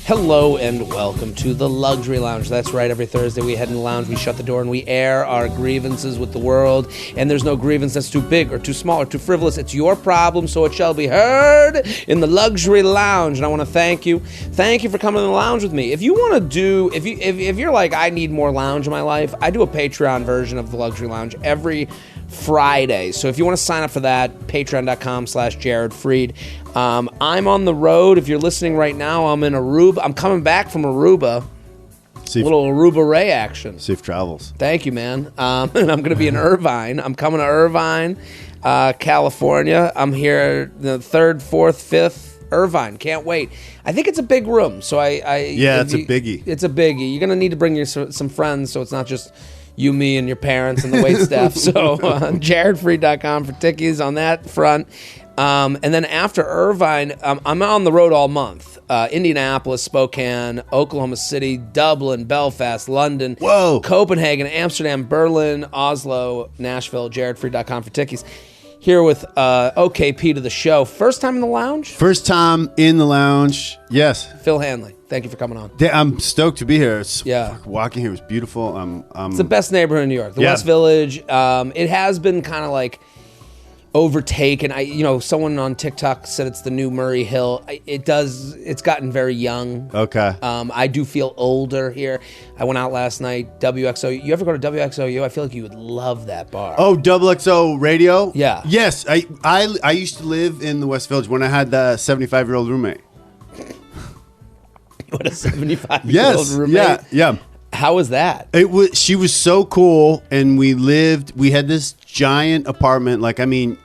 Hello and welcome to the Luxury Lounge. That's right, every Thursday we head in the lounge, we shut the door, and we air our grievances with the world. And there's no grievance that's too big or too small or too frivolous. It's your problem, so it shall be heard in the Luxury Lounge. And I want to thank you. Thank you for coming to the lounge with me. If you want to do, if you're like, I need more lounge in my life, I do a Patreon version of the Luxury Lounge every Friday. So if you want to sign up for that, patreon.com/Jared Freid. I'm on the road. If you're listening right now, I'm in Aruba. I'm coming back from Aruba. Little Aruba Ray action. Safe travels. Thank you, man. And I'm going to be in Irvine. I'm coming to Irvine, California. I'm here the 3rd, 4th, 5th. Irvine. Can't wait. I think it's a big room. So it's a biggie. It's a biggie. You're going to need to bring some friends, so it's not just you, me, and your parents and the wait staff. So jaredfreid.com for tickies on that front. And then after Irvine, I'm on the road all month. Indianapolis, Spokane, Oklahoma City, Dublin, Belfast, London, Copenhagen, Amsterdam, Berlin, Oslo, Nashville, jaredfreid.com for tickies. Here with OKP to the show. First time in the lounge? First time in the lounge, yes. Phil Hanley, thank you for coming on. I'm stoked to be here. Yeah. Walking here was beautiful. It's the best neighborhood in New York. The West Village. It has been kind of like overtaken. Someone on TikTok said it's the new Murray Hill. It's gotten very young. Okay. I do feel older here. I went out last night, WXO. You ever go to WXOU? I feel like you would love that bar. Oh, XXO Radio? Yeah. Yes. I used to live in the West Village when I had the 75-year-old roommate. You had a 75-year-old roommate? Yeah. How was that? She was so cool, and we had this giant apartment.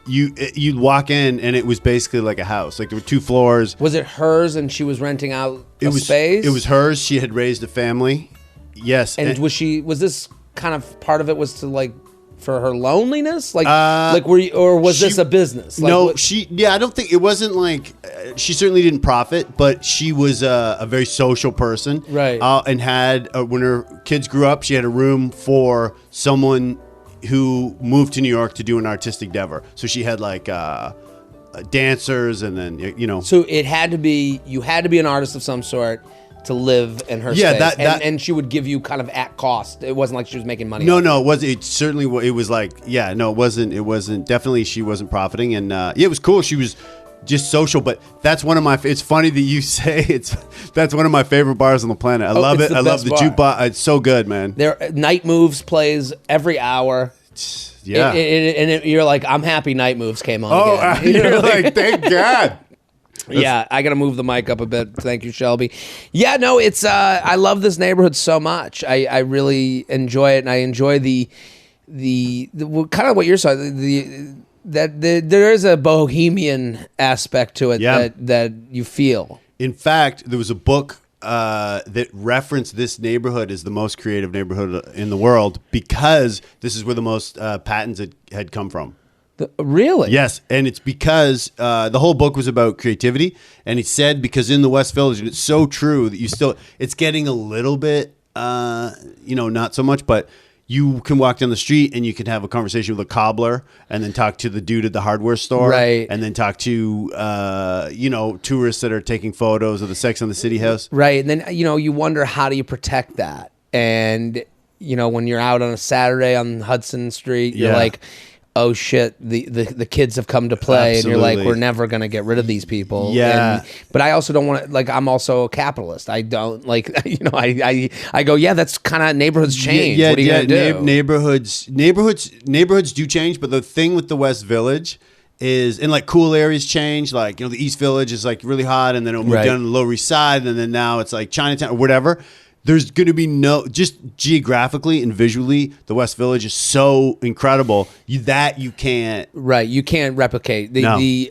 You'd walk in, and it was basically like a house. Like, there were 2 floors. Was it hers, and she was renting out space? It was hers. She had raised a family. Yes. And was this kind of part of it was to, like, for her loneliness? Was this a business? No, I don't think, it wasn't like, she certainly didn't profit, but she was a very social person. Right. And had, when her kids grew up, she had a room for someone who moved to New York to do an artistic endeavor. So she had dancers, and then, So you had to be an artist of some sort to live in her space. And she would give you kind of at cost. It wasn't like she was making money. No, it wasn't. It was like, it wasn't, definitely she wasn't profiting. And it was cool. She was just social, but that's one of my, it's funny that you say that's one of my favorite bars on the planet. I love it. I love the jukebox. It's so good, man. Night Moves plays every hour. Yeah. You're like, I'm happy Night Moves came on again. You're like, thank God. Yeah, I got to move the mic up a bit. Thank you, Shelby. Yeah, no, it's I love this neighborhood so much. I really enjoy it, and I enjoy the kind of what you're saying. There is a bohemian aspect to it that you feel. In fact, there was a book that referenced this neighborhood as the most creative neighborhood in the world because this is where the most patents had come from. Really? Yes, and it's because the whole book was about creativity, and he said because in the West Village, and it's so true that it's getting a little bit, not so much, but you can walk down the street and you can have a conversation with a cobbler, and then talk to the dude at the hardware store, right? And then talk to tourists that are taking photos of the Sex and the City house, right? And then you wonder, how do you protect that? And when you're out on a Saturday on Hudson Street, you're like, oh shit, the kids have come to play. Absolutely. And you're like, we're never going to get rid of these people. Yeah. But I also don't want to, I'm also a capitalist. I don't I go, yeah, that's kind of neighborhoods change. Yeah, what are you going to do? Neighborhoods do change. But the thing with the West Village is, and cool areas change. The East Village is really hot, and then it'll move down to the Lower East Side, and then now it's like Chinatown or whatever. There's going to be just geographically and visually, the West Village is so incredible you can't. Right, you can't replicate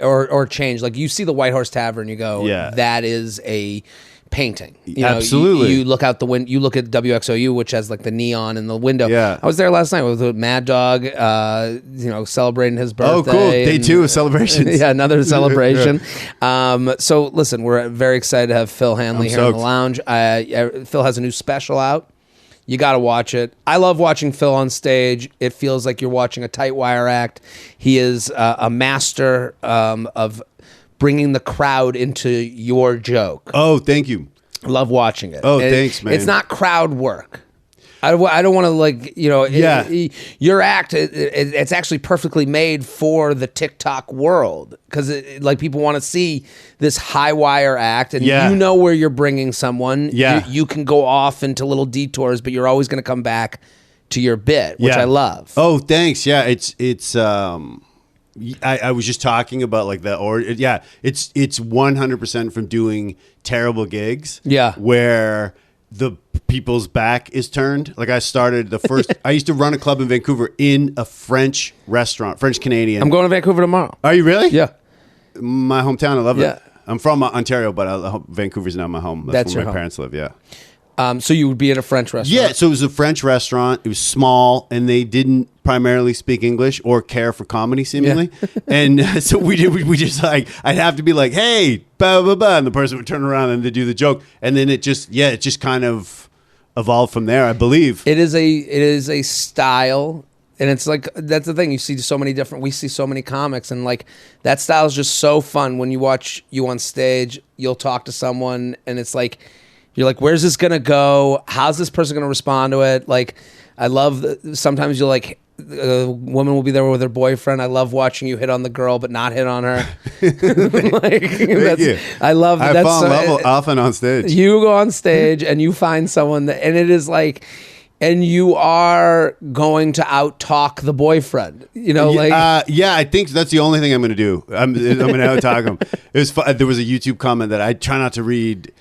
or change. Like, you see the White Horse Tavern, you go, that is a painting. Absolutely. You look out the window. You look at WXOU, which has the neon in the window. Yeah. I was there last night with Mad Dog. Celebrating his birthday. Oh, cool! Day 2 of celebrations. Yeah, another celebration. So listen, we're very excited to have Phil Hanley here in the lounge. Phil has a new special out. You got to watch it. I love watching Phil on stage. It feels like you're watching a tight wire act. He is a master of bringing the crowd into your joke. Oh, thank you. I love watching it. Oh, thanks, man. It's not crowd work. I don't want to your act. It's actually perfectly made for the TikTok world because like people want to see this high wire act, and you know where you're bringing someone. Yeah, you can go off into little detours, but you're always going to come back to your bit, which I love. Oh, thanks. Yeah, it's. I was just talking about like it's 100% from doing terrible gigs. Yeah, where the people's back is turned. Like I started I used to run a club in Vancouver in a French restaurant, French Canadian. I'm going to Vancouver tomorrow. Are you really? Yeah. My hometown. I love it. I'm from Ontario, but Vancouver's now my home. That's where my parents live. Yeah. So you would be in a French restaurant? Yeah, so it was a French restaurant. It was small, and they didn't primarily speak English or care for comedy, seemingly. Yeah. And so we just like, I'd have to be like, hey, blah, blah, blah, and the person would turn around and they'd do the joke. And then it just kind of evolved from there, I believe. It is a style, and it's like, that's the thing. We see so many comics, and like that style is just so fun. When you watch you on stage, you'll talk to someone, and it's like, you're like, where's this going to go? How's this person going to respond to it? Like, I love sometimes you're like, a woman will be there with her boyfriend. I love watching you hit on the girl, but not hit on her. I love that. I fall in love often on stage. You go on stage and you find someone and it is like, and you are going to out-talk the boyfriend, I think that's the only thing I'm going to do. I'm going to out-talk him. It was there was a YouTube comment that I try not to read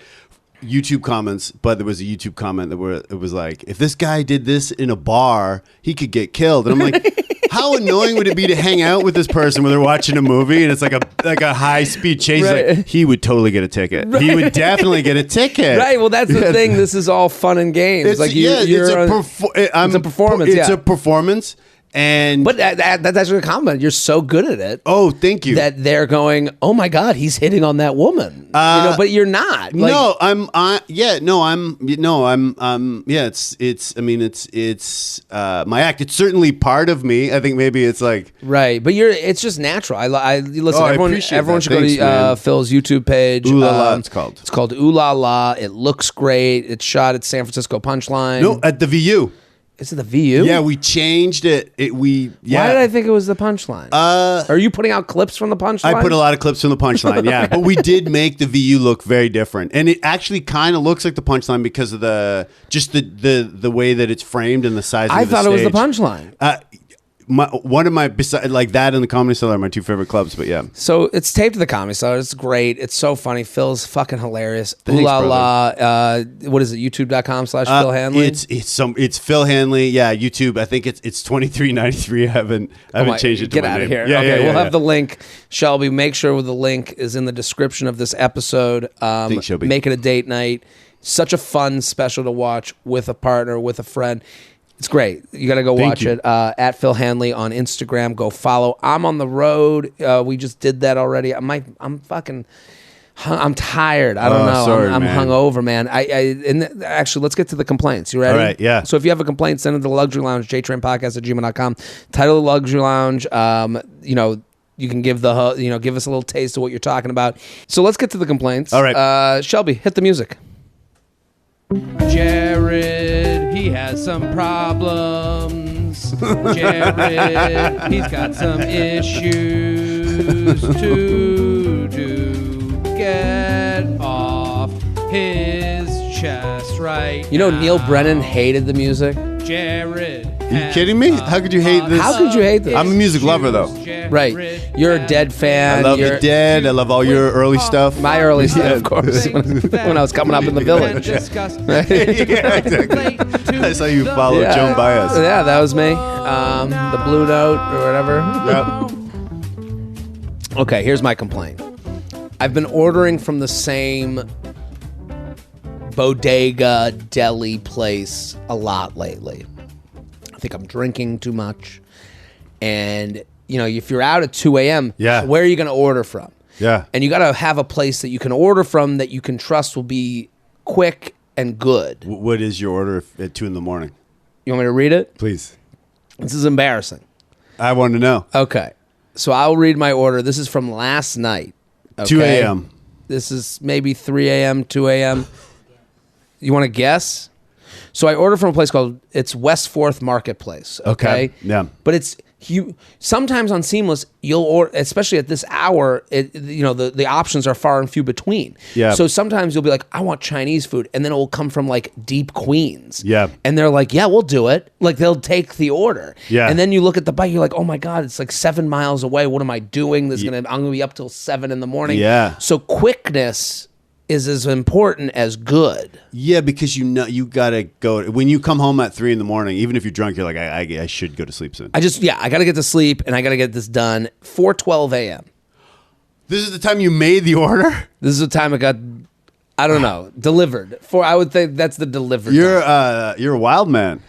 YouTube comments, but there was a YouTube comment it was like, if this guy did this in a bar, he could get killed. And I'm like, how annoying would it be to hang out with this person when they're watching a movie and it's like a high speed chase? Right. Like, he would totally get a ticket. Right. He would definitely get a ticket. Right. Well, that's the thing. This is all fun and games. It's a performance. It's a performance. But that's actually a compliment. You're so good at it. Oh, thank you. That they're going, oh my God, he's hitting on that woman. But you're not. Like, it's my act. It's certainly part of me. I think maybe it's like right, but it's just natural. Listen. Everyone should go to Phil's YouTube page. Ooh La La, it's called. It's called Ooh La La. It looks great. It's shot at San Francisco Punchline. No, at the VU. Is it the VU? Yeah, we changed it. Why did I think it was the Punchline? Are you putting out clips from the Punchline? I put a lot of clips from the Punchline, yeah. But we did make the VU look very different. And it actually kind of looks like the Punchline because of the way that it's framed and the size of the stage. I thought it was the Punchline. One of my, like that and the Comedy Cellar are my two favorite clubs, but yeah. So it's taped to the Comedy Cellar. It's great. It's so funny. Phil's fucking hilarious. Thanks, Ooh La La. What is it? YouTube.com/Phil Hanley? It's Phil Hanley. Yeah, YouTube. I think it's $23.93. I haven't changed it to get my out name. of here. Yeah, okay, we'll have the link. Shelby, make sure the link is in the description of this episode. Thanks, Shelby. Make it a date night. Such a fun special to watch with a partner, with a friend. It's great. You got to go watch it. At Phil Hanley on Instagram. Go follow. I'm on the road. We just did that already. I'm tired. I don't know. Sorry, I'm hungover, man. Actually, let's get to the complaints. You ready? All right, yeah. So if you have a complaint, send it to the Luxury Lounge, JTrainPodcast@gmail.com. Title the Luxury Lounge. You can give give us a little taste of what you're talking about. So let's get to the complaints. All right. Shelby, hit the music. Jared, he has some problems. Jared, he's got some issues to do. Get off his chest right now. Neil Brennan hated the music? Jared. Are you kidding me? How could you hate this? How could you hate this? I'm a music lover, though. Right. You're a Dead fan. I love the Dead. I love all your early stuff. My early stuff, of course. When I was coming up in the village. Yeah, exactly. I saw you follow Joan Baez. Yeah, that was me. The Blue Note or whatever. Yep. Okay, here's my complaint. I've been ordering from the same bodega deli place a lot lately. I think I'm drinking too much. And, if you're out at 2 a.m., where are you going to order from? Yeah. And you got to have a place that you can order from that you can trust will be quick and good. What is your order at 2 in the morning? You want me to read it? Please. This is embarrassing. I want to know. Okay. So I'll read my order. This is from last night. Okay? 2 a.m. This is maybe 3 a.m., 2 a.m. You want to guess? So I ordered from a place called West Fourth Marketplace. Okay. Yeah. But it's sometimes on Seamless you'll order, especially at this hour. The options are far and few between. Yeah. So sometimes you'll be like, I want Chinese food, and then it will come from like deep Queens. Yeah. And they're like, yeah, we'll do it. Like they'll take the order. Yeah. And then you look at the bike, you're like, oh my god, it's like 7 miles away. What am I doing? I'm gonna be up till 7 in the morning. Yeah. So quickness is as important as good. Yeah, because you gotta go when you come home at 3 in the morning. Even if you're drunk, you're like, I should go to sleep soon. I gotta get to sleep and I gotta get this done. 4:12 a.m. This is the time you made the order. This is the time it got, I don't know, delivered. I would think that's the delivered. You're a wild man.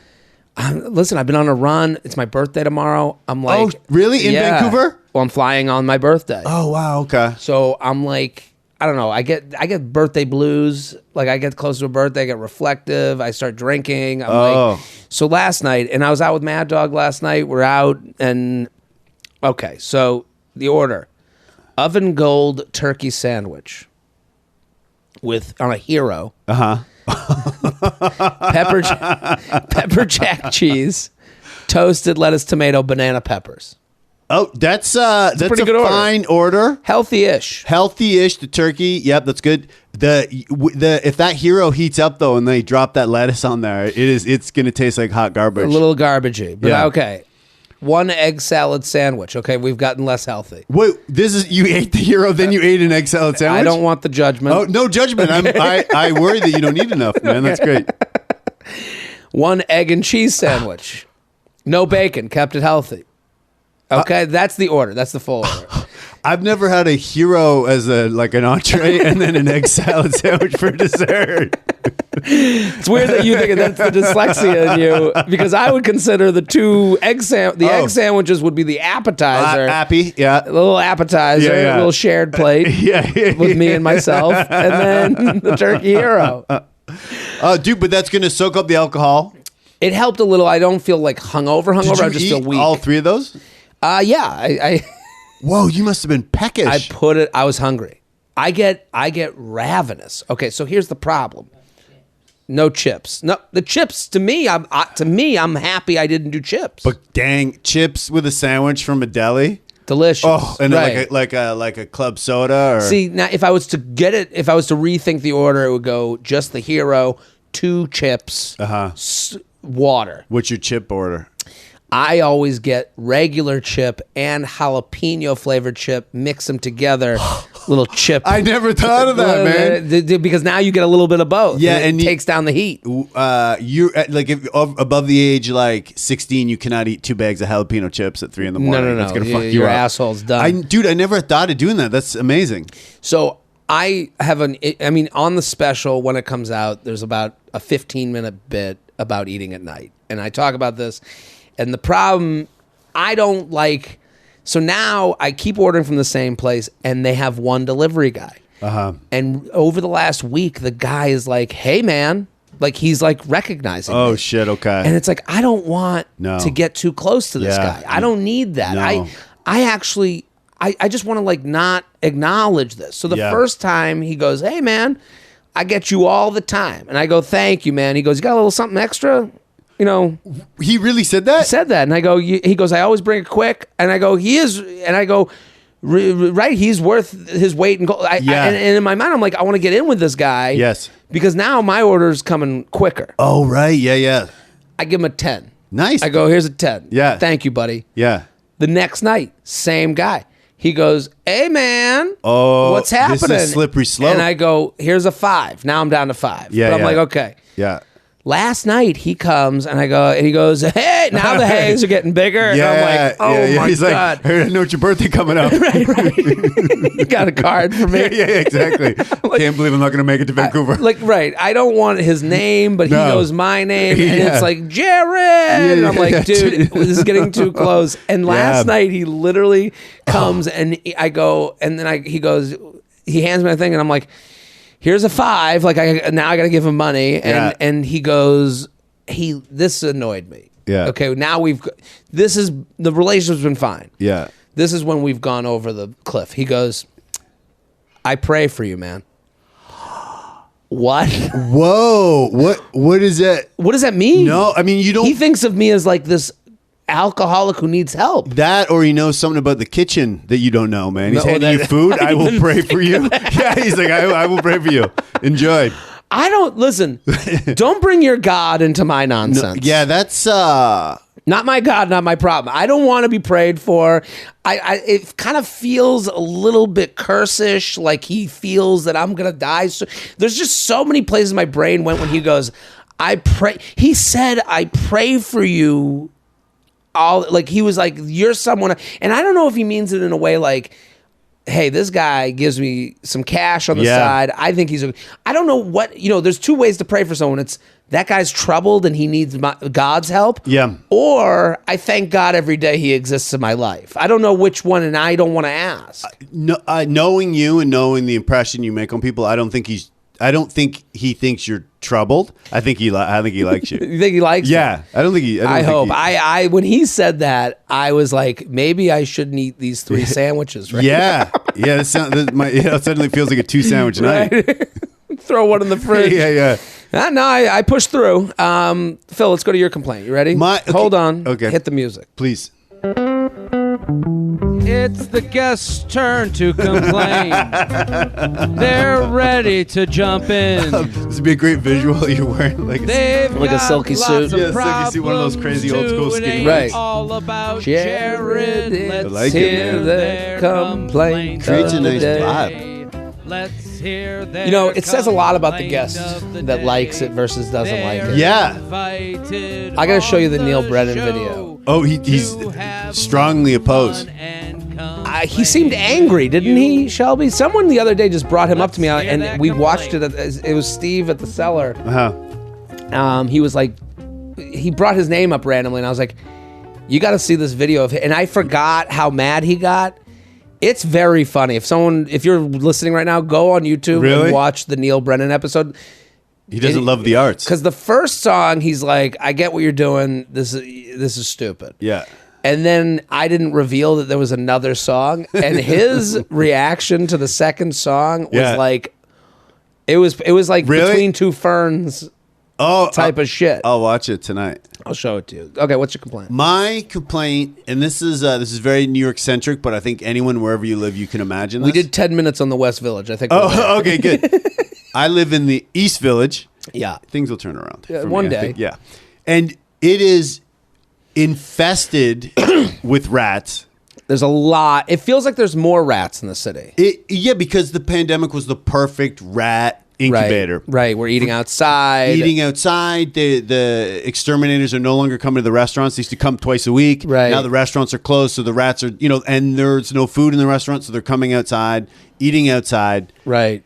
Listen, I've been on a run. It's my birthday tomorrow. I'm like, oh, really? In Vancouver? Well, I'm flying on my birthday. Oh wow, okay. So I'm like, I don't know. I get birthday blues. Like I get close to a birthday, I get reflective. I start drinking. I'm like, so last night, and I was out with Mad Dog last night. We're out, and okay. So the order: oven gold turkey sandwich on a hero. Pepper jack cheese, toasted lettuce, tomato, banana peppers. Oh, that's a pretty good fine order. Healthy-ish. The turkey. Yep, that's good. The if that hero heats up though and they drop that lettuce on there, it's gonna taste like hot garbage. A little garbagey, but yeah. Okay. 1 egg salad sandwich. Okay, we've gotten less healthy. Wait, you ate the hero, then you ate an egg salad sandwich? I don't want the judgment. Oh, no judgment. I worry that you don't eat enough, man. That's great. 1 egg and cheese sandwich. No bacon. Kept it healthy. Okay, that's the order. That's the full order. I've never had a hero as an entree and then an egg salad sandwich for dessert. It's weird that you think that's the dyslexia in you, because I would consider the 2 egg egg sandwiches would be the appetizer. Appy, yeah. A little appetizer, a little shared plate with me and myself, and then the turkey hero. Dude, but that's going to soak up the alcohol. It helped a little. I don't feel like hungover. Did you I just feel weak. all 3 of those? Yeah. Whoa, you must have been peckish. I was hungry. I get ravenous. Okay, so here's the problem. No chips. No, the chips to me. I'm happy I didn't do chips. But dang, chips with a sandwich from a deli. Delicious. Oh, and right. like a club soda. Or... See, now if I was to rethink the order, it would go just the hero, 2 chips, water. What's your chip order? I always get regular chip and jalapeno flavored chip, mix them together, little chip. I never thought of that, man. Because now you get a little bit of both. Yeah, and it takes down the heat. You're like if above the age 16, you cannot eat 2 bags of jalapeno chips at 3 in the morning. No. It's gonna fuck you your up. asshole's done. Dude, I never thought of doing that. That's amazing. So I have on the special when it comes out, there's about a 15-minute bit about eating at night, and I talk about this. And the problem, I don't like, so now I keep ordering from the same place and they have 1 delivery guy. And over the last week, the guy is like, hey man, like he's like recognizing me. Shit, okay. And it's like, I don't want to get too close to this guy. I don't need that. No. I just want to like not acknowledge this. So the first time he goes, hey man, I get you all the time. And I go, thank you, man. He goes, you got a little something extra? You know, he really said that? He said that. And I go, he goes, I always bring it quick. And I go, he is. And I go, right, he's worth his weight in gold. And in my mind, I'm like, I want to get in with this guy. Yes. Because now my order's coming quicker. Oh, right. Yeah. I give him a 10. Nice. I go, here's a 10. Yeah. Thank you, buddy. Yeah. The next night, same guy. He goes, hey, man. Oh, what's happening? This is slippery slope. And I go, here's a 5. Now I'm down to 5. Yeah. But I'm like, okay. Yeah. Last night he comes and he goes, hey, now the hags are getting bigger. Yeah, and I'm like, oh my He's God. Like, I know it's your birthday coming up. right. You got a card for me. Yeah, exactly. Can't believe I'm not going to make it to Vancouver. Right. I don't want his name, but he knows my name. And it's like, Jared. And I'm like, dude, this is getting too close. And last night he literally comes and I go, and then he goes, he hands me a thing and I'm like, here's a 5. Like now I got to give him money, and he goes, this annoyed me. Yeah. Okay. Now the relationship's been fine. Yeah. This is when we've gone over the cliff. He goes, I pray for you, man. What? Whoa. What is that? What does that mean? No, I mean, you don't. He thinks of me as like this alcoholic who needs help. That, or he knows something about the kitchen that you don't know, man. He's handing you food. I will pray for you. Yeah, he's like, I will pray for you. Enjoy. I don't listen. Don't bring your God into my nonsense. No, yeah, that's not my God, not my problem. I don't want to be prayed for. It kind of feels a little bit cursish, like he feels that I'm gonna die. So there's just so many places my brain went when he goes, I pray. He said, I pray for you. All like he was like, you're someone, and I don't know if he means it in a way like, hey, this guy gives me some cash on the side. I think I don't know what, there's two ways to pray for someone. It's that guy's troubled and he needs God's help. Yeah. Or I thank God every day he exists in my life. I don't know which one, and I don't want to ask. Knowing you and knowing the impression you make on people, I don't think he thinks you're troubled. I think he likes you. You think he likes Yeah. me? I don't think he. I hope. When he said that, I was like, maybe I shouldn't eat these 3 sandwiches. Right? Yeah. Yeah. It suddenly feels like a 2-sandwich night. Right? Throw one in the fridge. Yeah. No, I pushed through. Phil, let's go to your complaint. You ready? Hold on. Okay. Hit the music. Please. It's the guest's turn to complain. They're ready to jump in. This would be a great visual. You're wearing like a silky suit. Yeah, silky suit, one of those crazy old school skinny. Right. All about Jared. Let's like hear it, their complaint. Creates a nice Today. vibe. Let's hear their It says a lot about the guest that likes it versus doesn't like it. Yeah. I gotta show you the Neil Brennan video. Oh, he's strongly opposed. He seemed angry, didn't he, Shelby? Someone the other day just brought him up to me, and we watched it. It was Steve at the Cellar. He was like, he brought his name up randomly, and I was like, you got to see this video of him. And I forgot how mad he got. It's very funny. If you're listening right now, go on YouTube and watch the Neil Brennan episode. He doesn't love the arts. Because the first song, he's like, I get what you're doing. This is stupid. Yeah. And then I didn't reveal that there was another song. And his reaction to the second song was like, it was like between two ferns type of shit. I'll watch it tonight. I'll show it to you. Okay, what's your complaint? My complaint, and this is very New York centric, but I think anyone wherever you live, you can imagine this. We did 10 minutes on the West Village. I think. Oh, okay, good. I live in the East Village. Yeah. Things will turn around. One day. Yeah. And it is infested with rats. There's a lot. It feels like there's more rats in the city. Because the pandemic was the perfect rat incubator. Right. We're eating outside. The exterminators are no longer coming to the restaurants. They used to come twice a week. Right. Now the restaurants are closed, so the rats are, and there's no food in the restaurant, so they're coming outside, eating outside. Right.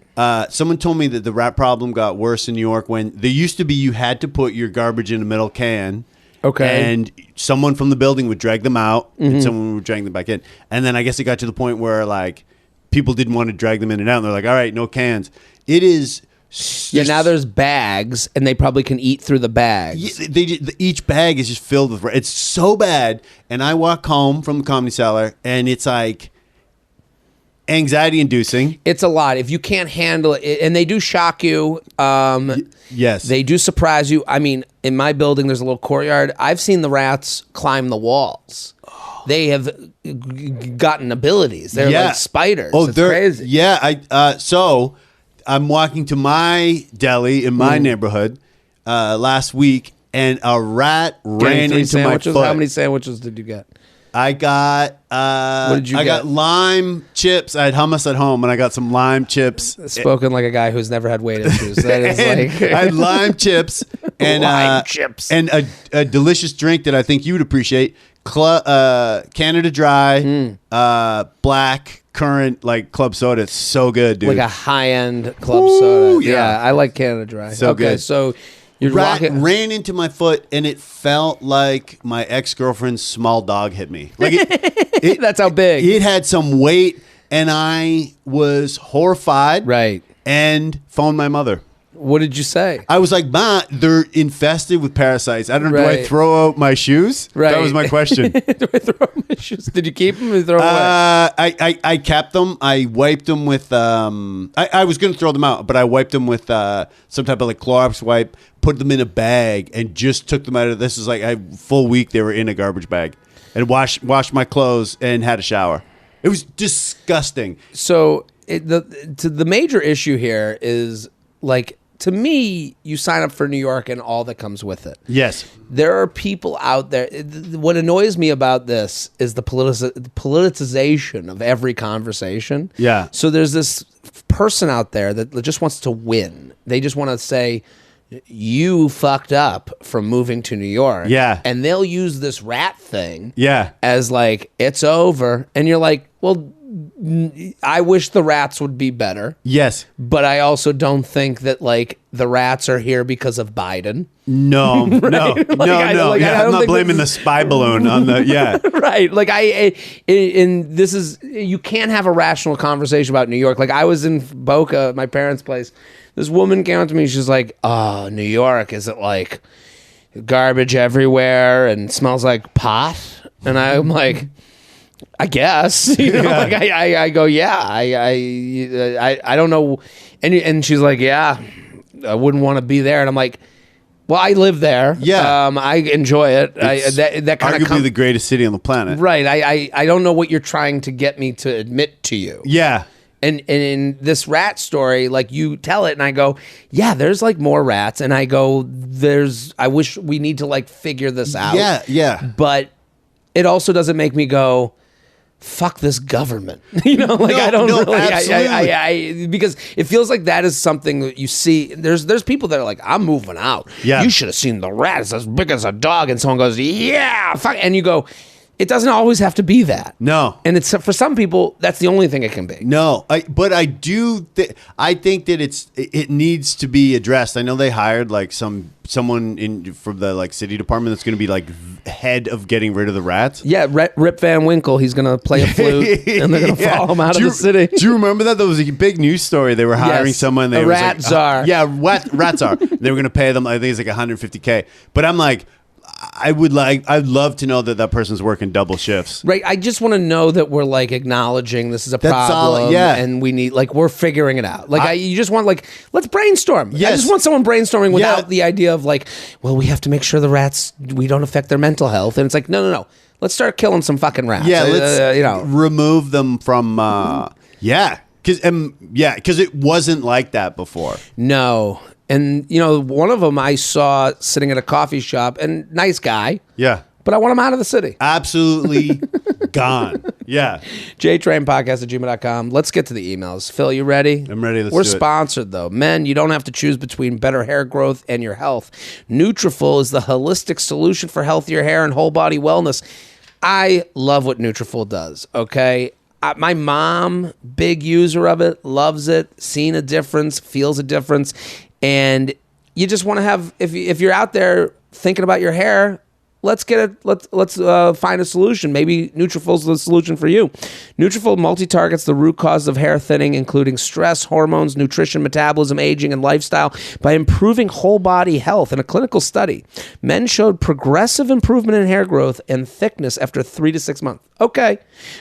Someone told me that the rat problem got worse in New York when there used to be you had to put your garbage in a metal can. Okay. And someone from the building would drag them out, and someone would drag them back in. And then I guess it got to the point where like people didn't want to drag them in and out. And they're like, all right, no cans. It is. Yeah, now there's bags, and they probably can eat through the bags. Each bag is just filled with. It's so bad. And I walk home from the Comedy Cellar, and it's like anxiety inducing. It's a lot. If you can't handle it, and they do shock you. Yes. They do surprise you. I mean, in my building, there's a little courtyard. I've seen the rats climb the walls. They have gotten abilities. They're like spiders. Oh, it's crazy. Yeah. So I'm walking to my deli in my neighborhood last week, and a rat ran into sandwiches? my foot. How many sandwiches did you get? I got what did you get? Got lime chips. I had hummus at home, and I got some lime chips. Spoken like a guy who's never had weight issues. That is like I had lime chips and lime chips and a delicious drink that I think you would appreciate. Canada Dry, black currant like club soda. It's so good, dude. Like a high end club soda. Yeah, I like Canada Dry. So good. So your rat ran into my foot, and it felt like my ex-girlfriend's small dog hit me. Like it that's how big. It had some weight, and I was horrified. Right. And phoned my mother. What did you say? I was like, Ma, they're infested with parasites. I don't know. Do I Right. throw out my shoes? Right. That was my question. Do I throw my shoes? Did you keep them or throw them away? I kept them. I wiped them with. I was going to throw them out, but I wiped them with some type of like Clorox wipe. Put them in a bag and just took them out of. This is like a full week. They were in a garbage bag, and washed my clothes and had a shower. It was disgusting. So the major issue here is like, to me, you sign up for New York and all that comes with it. Yes. There are people out there. What annoys me about this is the politicization of every conversation. Yeah. So there's this person out there that just wants to win. They just want to say, you fucked up from moving to New York. Yeah. And they'll use this rat thing Yeah. as like, it's over. And you're like, well, I wish the rats would be better. Yes. But I also don't think that like the rats are here because of Biden. No. No. No. I No. don't Yeah. I'm not think blaming the this spy balloon on the. Yeah. right. Like and this is, you can't have a rational conversation about New York. Like I was in Boca, my parents' place. This woman came up to me. She's like, "Oh, New York, is it like garbage everywhere and smells like pot?" And I'm like, I guess, you know, Yeah. like I go, yeah, I don't know. And she's like, yeah, I wouldn't want to be there. And I'm like, well, I live there. Yeah. I enjoy it. It's That kind arguably of the greatest city on the planet. right. I don't know what you're trying to get me to admit to you. Yeah. And in this rat story, like you tell it and I go, yeah, there's like more rats. And I go, I wish we need to like figure this out. Yeah. Yeah. But it also doesn't make me go, fuck this government. You know, like I don't really, absolutely. because it feels like that is something that you see. There's people that are like, I'm moving out. Yeah. You should have seen the rat. It's as big as a dog. And someone goes, yeah, fuck. And you go, it doesn't always have to be that. No. And it's for some people, that's the only thing it can be. No, but I do. I think that it needs to be addressed. I know they hired like someone from the like city department that's going to be like head of getting rid of the rats. Yeah, Rip Van Winkle. He's going to play a flute, and they're going to follow him out of the city. Do you remember that? There was a big news story. They were hiring Yes, someone. a rat czar. Rat czar. They were going to pay them. I think it's like $150K. But I'm like, I'd love to know that person's working double shifts. Right. I just want to know that we're like acknowledging this is a That's problem. all, yeah. And we need, like, we're figuring it out. Like, you just want, like, let's brainstorm. Yes. I just want someone brainstorming without Yeah. the idea of, like, well, we have to make sure the rats, we don't affect their mental health. And it's like, no. Let's start killing some fucking rats. Yeah, let's remove them from. Because it wasn't like that before. No. And, you know, one of them I saw sitting at a coffee shop, and nice guy. Yeah. But I want him out of the city. Absolutely gone. Yeah. JTrainPodcast@gmail.com. Let's get to the emails. Phil, you ready? I'm ready. We're do it. sponsored, though. Men, you don't have to choose between better hair growth and your health. Nutrafol is the holistic solution for healthier hair and whole body wellness. I love what Nutrafol does, okay? My mom, big user of it, loves it, seen a difference, feels a difference. And you just want to have, if you're out there thinking about your hair, let's find a solution. Maybe Nutrafol's the solution for you. Nutrafol multi-targets the root cause of hair thinning, including stress, hormones, nutrition, metabolism, aging, and lifestyle, by improving whole body health. In a clinical study, men showed progressive improvement in hair growth and thickness after 3 to 6 months. Okay.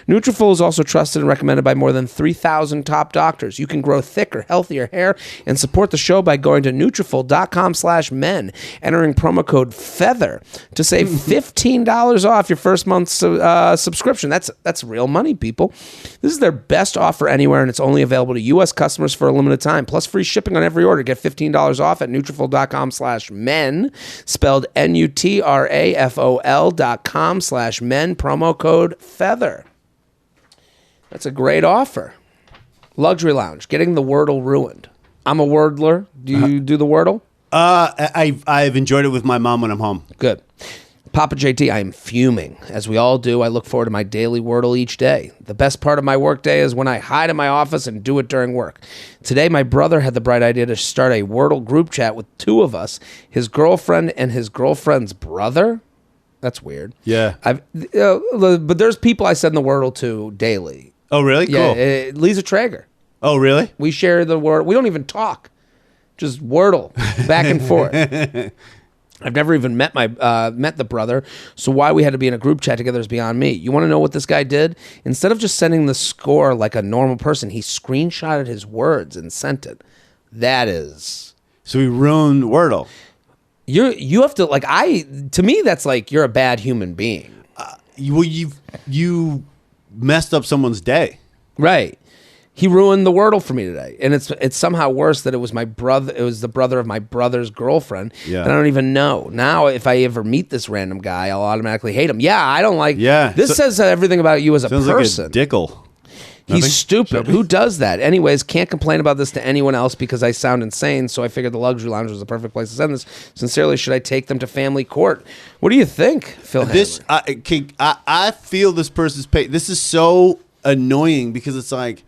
Nutrafol is also trusted and recommended by more than 3,000 top doctors. You can grow thicker, healthier hair and support the show by going to Nutrafol.com/men, entering promo code FEATHER to save $15 off your first month's subscription. That's real money, people. This is their best offer anywhere, and it's only available to U.S. customers for a limited time, plus free shipping on every order. Get $15 off at Nutrafol.com/men, spelled Nutrafol.com/men, promo code FEATHER. That's a great offer. Luxury Lounge, getting the Wordle ruined. I'm a Wordler. Do you do the Wordle? I've enjoyed it with my mom when I'm home. Good. Papa JT, I am fuming. As we all do, I look forward to my daily Wordle each day. The best part of my workday is when I hide in my office and do it during work. Today, my brother had the bright idea to start a Wordle group chat with 2 of us, his girlfriend and his girlfriend's brother. That's weird. Yeah. But there's people I send the Wordle to daily. Oh, really? Yeah, Cool. Lisa Traeger. Oh, really? We share the word. We don't even talk. just Wordle back and forth. I've never even met the brother, so why we had to be in a group chat together is beyond me. You want to know what this guy did? Instead of just sending the score like a normal person, he screenshotted his words and sent it. That is... So he ruined Wordle. You have to, like, to me, that's like you're a bad human being. You messed up someone's day. Right. He ruined the Wordle for me today, and it's somehow worse that it was my brother. It was the brother of my brother's girlfriend. Yeah. And I don't even know now. If I ever meet this random guy, I'll automatically hate him. Yeah, I don't like. Yeah, this says everything about you as a person. Like a dickle. He's stupid. Who does that? Anyways, can't complain about this to anyone else because I sound insane. So I figured the luxury lounge was the perfect place to send this. Sincerely, should I take them to family court? What do you think, Phil? I feel this person's pay. This is so annoying because it's like.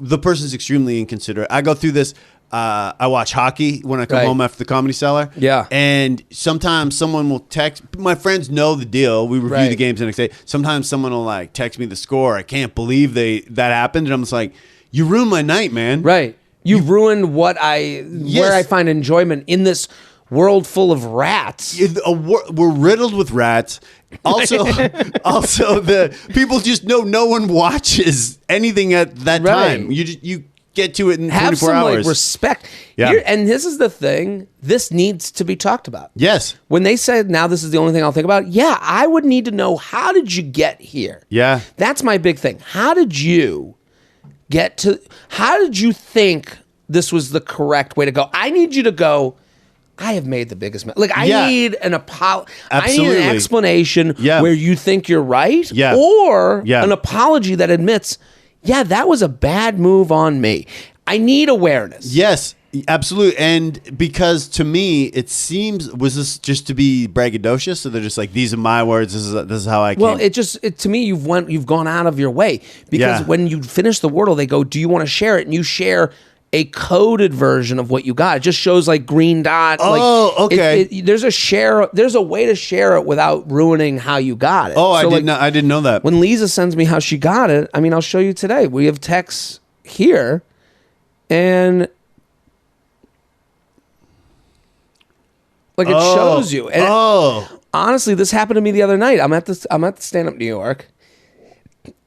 The person's extremely inconsiderate. I go through this. I watch hockey when I come home after the Comedy Cellar. Yeah. And sometimes someone will text. My friends know the deal. We review the games the next day. Sometimes someone will like text me the score. I can't believe that happened. And I'm just like, you ruined my night, man. Right. You ruined where I find enjoyment in this world full of rats. We're riddled with rats. Also, the people just know no one watches anything at that time. You get to it in 24 hours. Have some like respect. Yeah. And this is the thing. This needs to be talked about. Yes. When they said, now this is the only thing I'll think about, yeah, I would need to know, how did you get here? Yeah. That's my big thing. How did you think this was the correct way to go? I need you to go, I have made the biggest mistake. Like, I need an apology. I need an explanation where you think you're right, or an apology that admits, yeah, that was a bad move on me. I need awareness. Yes, absolutely. And because to me, it seems, was this just to be braggadocious? So they're just like, these are my words. This is how I came. Well, to me, you've gone out of your way because when you finish the Wordle, they go, do you want to share it? And you share a coded version of what you got. It just shows like green dot. Oh, okay. There's a way to share it without ruining how you got it. Oh, I didn't know that. When Lisa sends me how she got it, I mean, I'll show you today. We have texts here, and like it shows you. And honestly, this happened to me the other night. I'm at the stand up New York.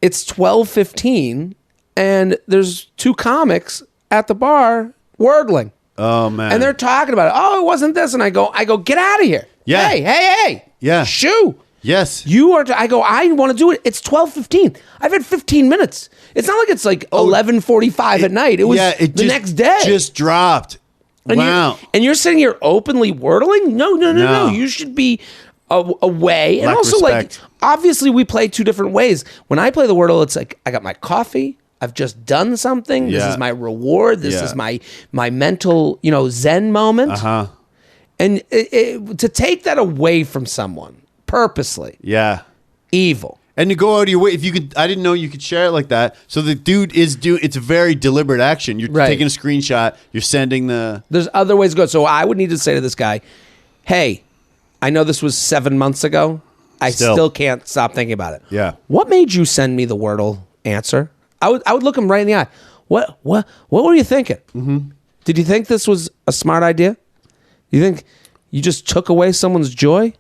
It's 12:15, and there's two comics at the bar wordling. Oh man. And they're talking about it. Oh, it wasn't this. And I go, get out of here. Yeah. Hey. Yeah. Shoo. Yes. You are I go, I want to do it. It's 12:15. I've had 15 minutes. It's not like it's like 11:45 at night. It was the next day. Just dropped. And wow. You're sitting here openly wordling? No. You should be away. And also respect. Like, obviously we play two different ways. When I play the Wordle, it's like, I got my coffee. I've just done something. This is my reward. This is my mental, Zen moment. Uh-huh. And to take that away from someone purposely. Yeah. Evil. And to go out of your way, if you could, I didn't know you could share it like that. So the dude it's a very deliberate action. You're taking a screenshot. You're sending there's other ways to go. So I would need to say to this guy, hey, I know this was 7 months ago. I still can't stop thinking about it. Yeah. What made you send me the Wordle answer? I would look him right in the eye. What were you thinking? Mm-hmm. Did you think this was a smart idea? You think you just took away someone's joy?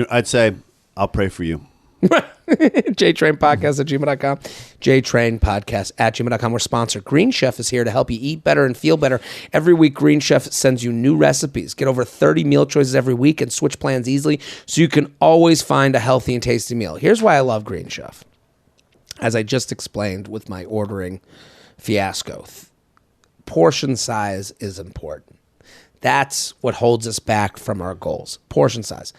I'd say, I'll pray for you. JTrain podcast at gmail.com. JTrain podcast at gmail.com. We're sponsored. Green Chef is here to help you eat better and feel better. Every week, Green Chef sends you new recipes. Get over 30 meal choices every week and switch plans easily so you can always find a healthy and tasty meal. Here's why I love Green Chef. As I just explained with my ordering fiasco, portion size is important. That's what holds us back from our goals. Portion size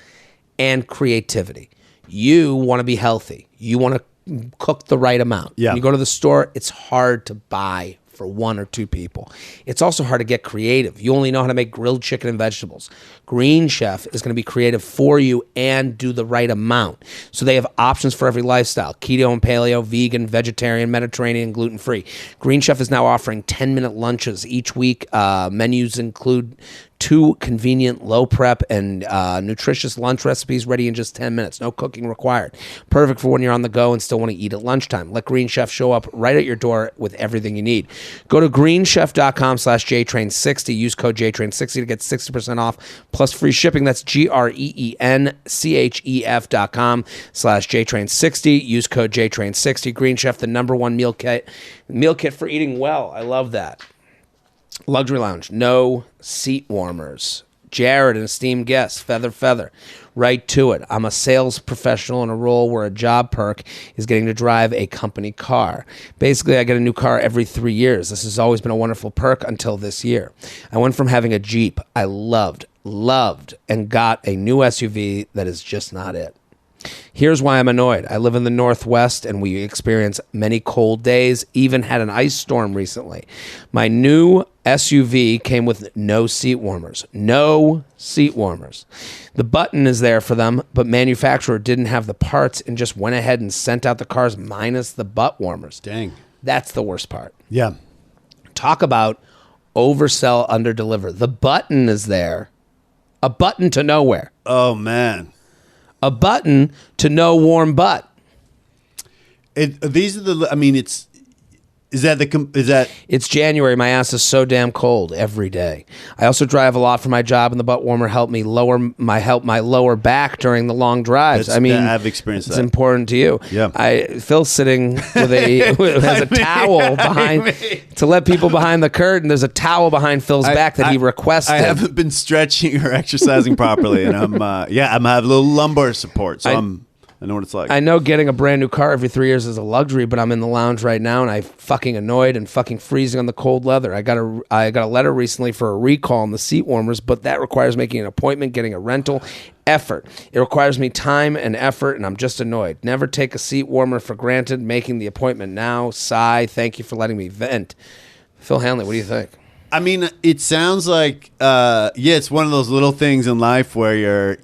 and creativity. You want to be healthy. You want to cook the right amount. Yeah. When you go to the store, it's hard to buy for one or two people. It's also hard to get creative. You only know how to make grilled chicken and vegetables. Green Chef is going to be creative for you and do the right amount. So they have options for every lifestyle: keto and paleo, vegan, vegetarian, Mediterranean, gluten-free. Green Chef is now offering 10-minute lunches each week. Menus include 2 convenient, low prep, and nutritious lunch recipes ready in just 10 minutes. No cooking required. Perfect for when you're on the go and still want to eat at lunchtime. Let Green Chef show up right at your door with everything you need. Go to greenchef.com/JTrain60. Use code JTrain60 to get 60% off plus free shipping. That's GREENCHEF.com/JTrain60. Use code JTrain60. Green Chef, the #1 meal kit for eating well. I love that. Luxury Lounge, no seat warmers. Jared, an esteemed guest, feather. Right to it. I'm a sales professional in a role where a job perk is getting to drive a company car. Basically, I get a new car every 3 years. This has always been a wonderful perk until this year. I went from having a Jeep I loved, and got a new SUV that is just not it. Here's why I'm annoyed. I live in the Northwest and we experience many cold days, even had an ice storm recently. My new SUV came with no seat warmers. No seat warmers. The button is there for them, but manufacturer didn't have the parts and just went ahead and sent out the cars minus the butt warmers. Dang. That's the worst part. Yeah. Talk about oversell, underdeliver. The button is there. A button to nowhere. Oh, man. A button to no warm butt. These are the. I mean, it's. Is that? It's January. My ass is so damn cold every day. I also drive a lot for my job, and the butt warmer helped me lower my lower back during the long drives. I've experienced that. It's important to you. Yeah. Phil's sitting with has a towel behind to let people behind the curtain. There's a towel behind Phil's back that he requested. I haven't been stretching or exercising properly, and I'm having a little lumbar support, so I know what it's like. I know getting a brand new car every 3 years is a luxury, but I'm in the lounge right now and I'm fucking annoyed and fucking freezing on the cold leather. I got a letter recently for a recall on the seat warmers, but that requires making an appointment, getting a rental, effort. It requires me time and effort, and I'm just annoyed. Never take a seat warmer for granted. Making the appointment now. Sigh. Thank you for letting me vent. Phil Hanley, what do you think? I mean, it sounds like, it's one of those little things in life where you're,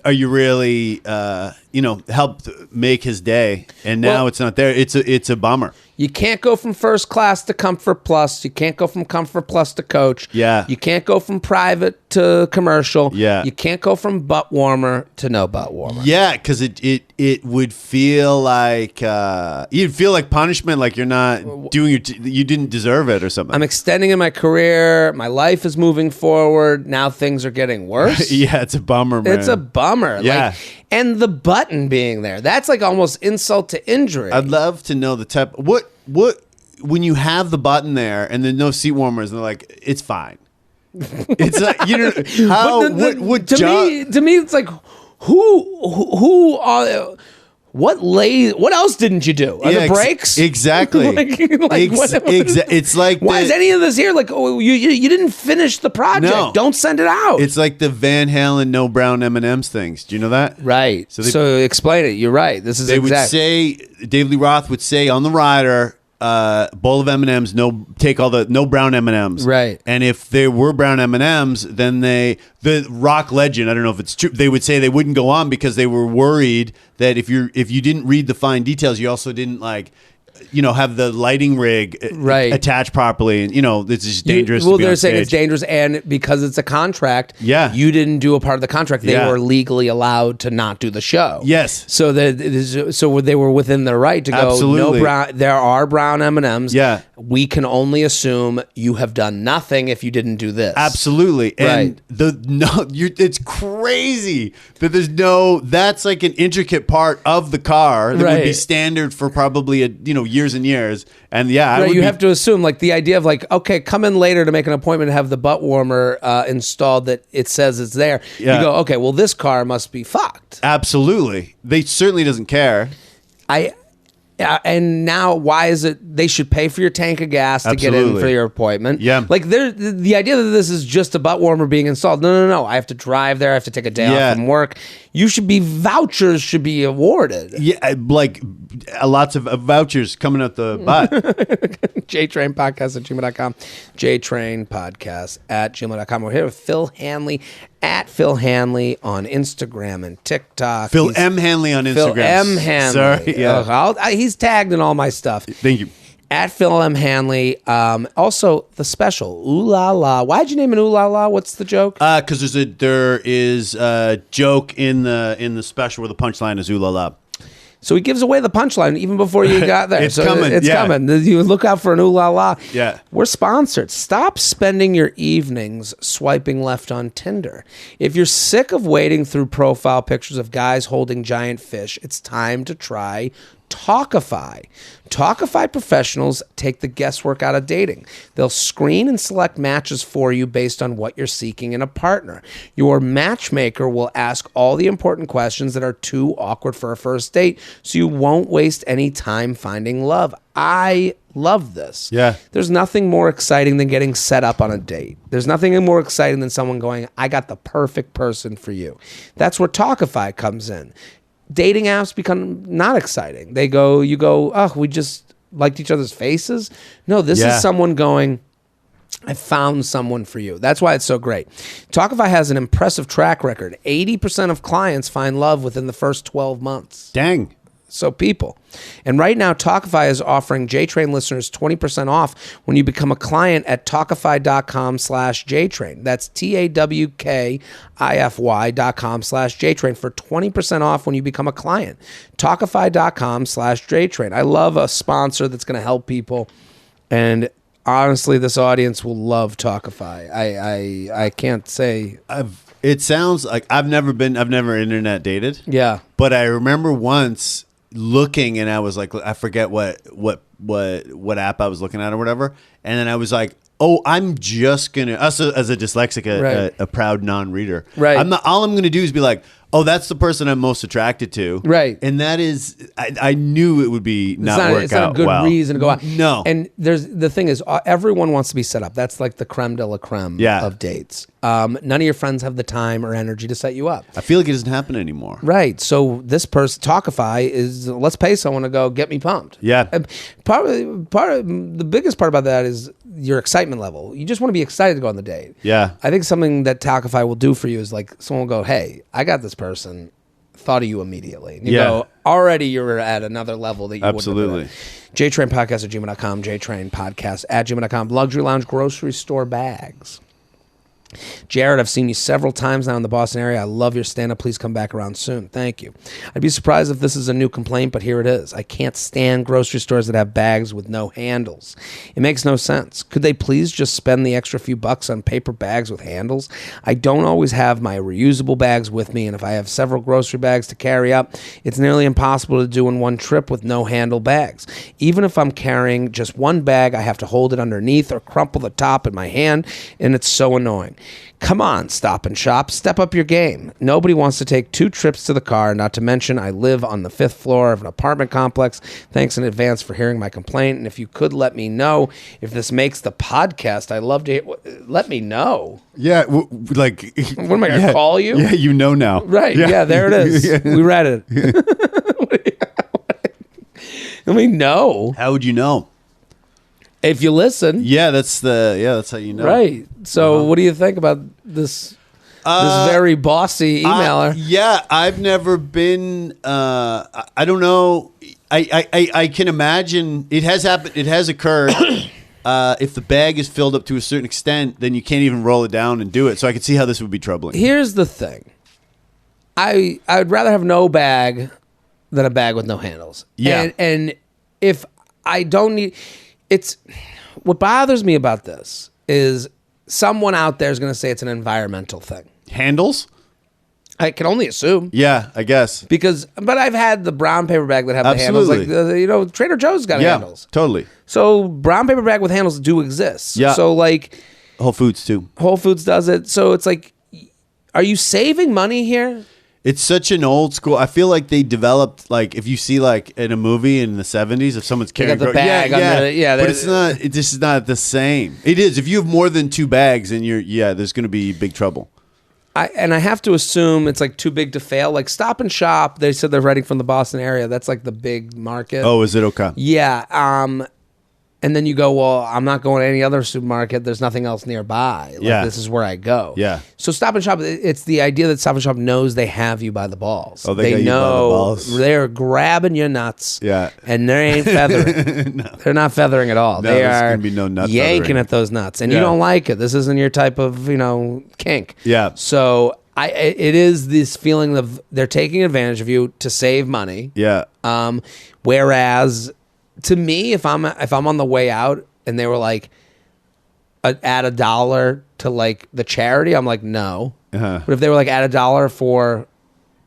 are you really, helped make his day, and now it's not there. It's a bummer. You can't go from first class to comfort plus. You can't go from comfort plus to coach. Yeah. You can't go from private to commercial. Yeah. You can't go from butt warmer to no butt warmer. Yeah, because it would feel like you'd feel like punishment, like you're not doing you didn't deserve it or something. I'm extending in my career. My life is moving forward. Now things are getting worse. Yeah, it's a bummer, man. It's a bummer. Yeah. And the button being there, that's like almost insult to injury. I'd love to know the type. What when you have the button there and there's no seat warmers and they're like, it's fine. It's like, how what to job? To me it's like who are what else didn't you do? Are the brakes? Exactly. It's like why is any of this here? Like, you didn't finish the project. No. Don't send it out. It's like the Van Halen no brown M&Ms things. Do you know that? Right. So explain it. You're right. This is would say, David Lee Roth would say on the rider, bowl of M&Ms, no brown M&Ms. Right. And if there were brown M&Ms, then the rock legend, I don't know if it's true, they would say they wouldn't go on because they were worried that if you didn't read the fine details, you also didn't have the lighting rig attached properly, and this is dangerous. They're saying it's dangerous, and because it's a contract, you didn't do a part of the contract. They were legally allowed to not do the show. Yes, so they were within their right to go. Absolutely. No brown. There are brown M&Ms. Yeah, we can only assume you have done nothing if you didn't do this. Absolutely, and it's crazy that there's no. That's like an intricate part of the car that would be standard for probably years and years, and you have to assume like the idea of like, okay, come in later to make an appointment and have the butt warmer installed that it says it's there. You go, okay, well this car must be fucked. Absolutely, they certainly doesn't care. And now, why is it they should pay for your tank of gas to get in for your appointment? Yeah. Like, the idea that this is just a butt warmer being installed. No. I have to drive there. I have to take a day off from work. Vouchers should be awarded. Yeah, like lots of vouchers coming out the butt. JTrain podcast at gmail.com. JTrain podcast at gmail.com. We're here with Phil Hanley at Phil Hanley on Instagram and TikTok. Phil M. Hanley on Instagram. Phil M. Hanley. Sorry. Yeah. He's tagged in all my stuff. Thank you. At Phil M. Hanley. Also, the special, Ooh La La. Why'd you name it Ooh La La? What's the joke? Because there is a joke in the special where the punchline is Ooh La La. So he gives away the punchline even before you got there. It's coming. It's coming. You look out for an Ooh La La. Yeah. We're sponsored. Stop spending your evenings swiping left on Tinder. If you're sick of wading through profile pictures of guys holding giant fish, it's time to try Talkify. Talkify professionals take the guesswork out of dating. They'll screen and select matches for you based on what you're seeking in a partner. Your matchmaker will ask all the important questions that are too awkward for a first date, so you won't waste any time finding love. I love this. Yeah. There's nothing more exciting than getting set up on a date. There's nothing more exciting than someone going, I got the perfect person for you. That's where Talkify comes in. Dating apps become not exciting. You go, oh, we just liked each other's faces. No, this is someone going, I found someone for you. That's why it's so great. Talkify has an impressive track record. 80% of clients find love within the first 12 months. Dang. So people. And right now, Talkify is offering JTrain listeners 20% off when you become a client at Talkify.com/JTrain. That's TAWKIFY.com/JTrain for 20% off when you become a client. Talkify.com/JTrain. I love a sponsor that's going to help people. And honestly, this audience will love Talkify. I can't say. It sounds like I've never internet dated. Yeah. But I remember once looking and I was like, I forget what app I was looking at or whatever. And then I was like, oh, I'm just going to, as a dyslexic, a proud non-reader. Right. All I'm going to do is be like, oh, that's the person I'm most attracted to. Right. And that is, I knew it would be not work out well. It's not a good reason to go out. No. And the thing is, everyone wants to be set up. That's like the creme de la creme of dates. None of your friends have the time or energy to set you up. I feel like it doesn't happen anymore. Right. So this person, Talkify, is let's pay someone to go get me pumped. Yeah. And part of the biggest part about that is your excitement level. You just want to be excited to go on the date. Yeah. I think something that Talkify will do for you is like someone will go, hey, I got this person, thought of you immediately. And you go, already you're at another level that you Absolutely. wouldn't have been at. JTrain podcast at gmail.com, JTrain podcast at gmail.com, Luxury Lounge grocery store bags. Jared, I've seen you several times now in the Boston area. I love your stand-up. Please come back around soon. Thank you. I'd be surprised if this is a new complaint, but here it is. I can't stand grocery stores that have bags with no handles. It makes no sense. Could they please just spend the extra few bucks on paper bags with handles? I don't always have my reusable bags with me, and if I have several grocery bags to carry up, it's nearly impossible to do in one trip with no handle bags. Even if I'm carrying just one bag, I have to hold it underneath or crumple the top in my hand, and it's so annoying. Come on, Stop and Shop. Step up your game. Nobody wants to take 2 trips to the car, not to mention I live on the 5th floor of an apartment complex. Thanks in advance for hearing my complaint. And if you could let me know if this makes the podcast, I'd love to let me know. Yeah, like... What am I going to call you? Yeah, you know now. Right, yeah there it is. Yeah. We read it. Let me know. How would you know? If you listen. Yeah, that's how you know. Right. So what do you think about this very bossy emailer? Yeah, I've never been I don't know. I can imagine it has happened. It has occurred. If the bag is filled up to a certain extent, then you can't even roll it down and do it. So I could see how this would be troubling. Here's the thing. I would rather have no bag than a bag with no handles. Yeah. And if I don't need... It's what bothers me about this is someone out there is going to say it's an environmental thing. Handles? I can only assume. Yeah, I guess. But I've had the brown paper bag that have Absolutely. the handles. Like, Trader Joe's got handles. Totally. So brown paper bag with handles do exist. Yeah. So like... Whole Foods too. Whole Foods does it. So it's like, are you saving money here? It's such an old school. I feel like they developed, like, if you see, like, in a movie in the 70s, if someone's carrying... the bag but it's not, it's just not the same. It is. If you have more than 2 bags, then there's going to be big trouble. I have to assume it's, like, too big to fail. Like, Stop and Shop, they said they're writing from the Boston area. That's, like, the big market. Oh, is it okay? Yeah. And then you go, well, I'm not going to any other supermarket. There's nothing else nearby. Like, this is where I go. Yeah. So Stop and Shop, it's the idea that Stop and Shop knows they have you by the balls. Oh, they got you by the balls. They're grabbing your nuts. Yeah. And they ain't feathering. No. They're not feathering at all. No, they there's are gonna be no nut yanking feathering. at those nuts. And you don't like it. This isn't your type of, kink. Yeah. So it is this feeling of they're taking advantage of you to save money. Yeah. Whereas to me, if I'm on the way out and they were like, add $1 to like the charity, I'm like, no. But if they were like, add $1 for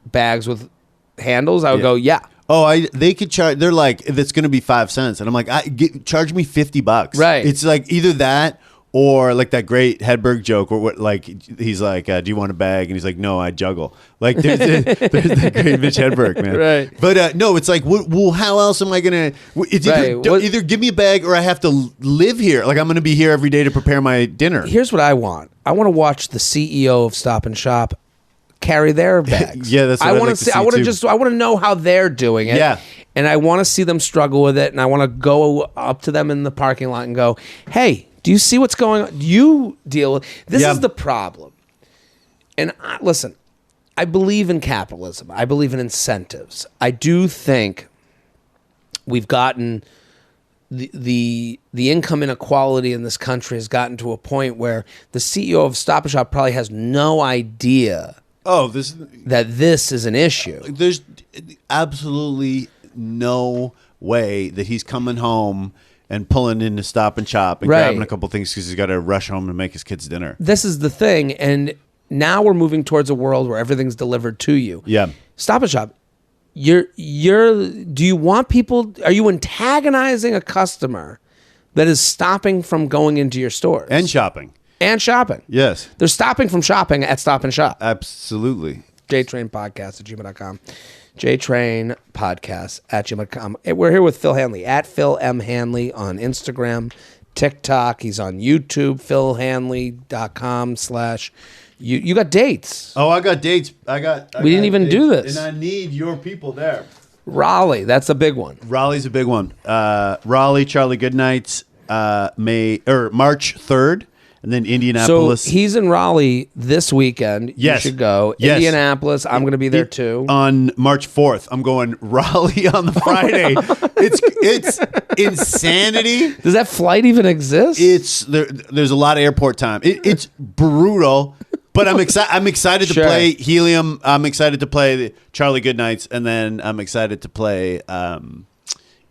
bags with handles, I would go, yeah. Oh, they could charge. They're like, it's going to be 5 cents, and I'm like, charge me $50. Right. It's like either that or like that great Hedberg joke, or what? Like he's like, do you want a bag? And he's like, no, I juggle. Like there's the great Mitch Hedberg, man. Right. But no, it's like, well, how else am I gonna? It's either give me a bag or I have to live here. Like I'm gonna be here every day to prepare my dinner. Here's what I want. I want to watch the CEO of Stop and Shop carry their bags. Yeah, that's what I want to see. I want to know how they're doing it. Yeah. And I want to see them struggle with it, and I want to go up to them in the parking lot and go, "Hey, do you see what's going on? You deal with this is the problem." And listen, I believe in capitalism. I believe in incentives. I do think we've gotten the income inequality in this country has gotten to a point where the CEO of Stop and Shop probably has no idea that this is an issue. There's absolutely no way that he's coming home and pulling into Stop and Shop and grabbing a couple things because he's got to rush home and make his kids dinner. This is the thing, and now we're moving towards a world where everything's delivered to you. Yeah. Stop and Shop. Do you want people? Are you antagonizing a customer that is stopping from going into your stores And shopping? Yes. They're stopping from shopping at Stop and Shop. Absolutely. JTrain podcast at gmail.com. JTrain podcast at gmail.com. We're here with Phil Hanley at Phil M. Hanley on Instagram, TikTok. He's on YouTube, philhanley.com/ You got dates. Oh, I got dates. We didn't even do this. And I need your people there. Raleigh, that's a big one. Raleigh's a big one. Raleigh, Charlie Goodnight's March 3rd. And then Indianapolis. So he's in Raleigh this weekend. Yes. You should go. Yes. Indianapolis, I'm going to be there too. On March 4th, I'm going Raleigh on the Friday. It's insanity. Does that flight even exist? There's a lot of airport time. It's brutal. But I'm excited to play Helium. I'm excited to play the Charlie Goodnights, and then I'm excited to play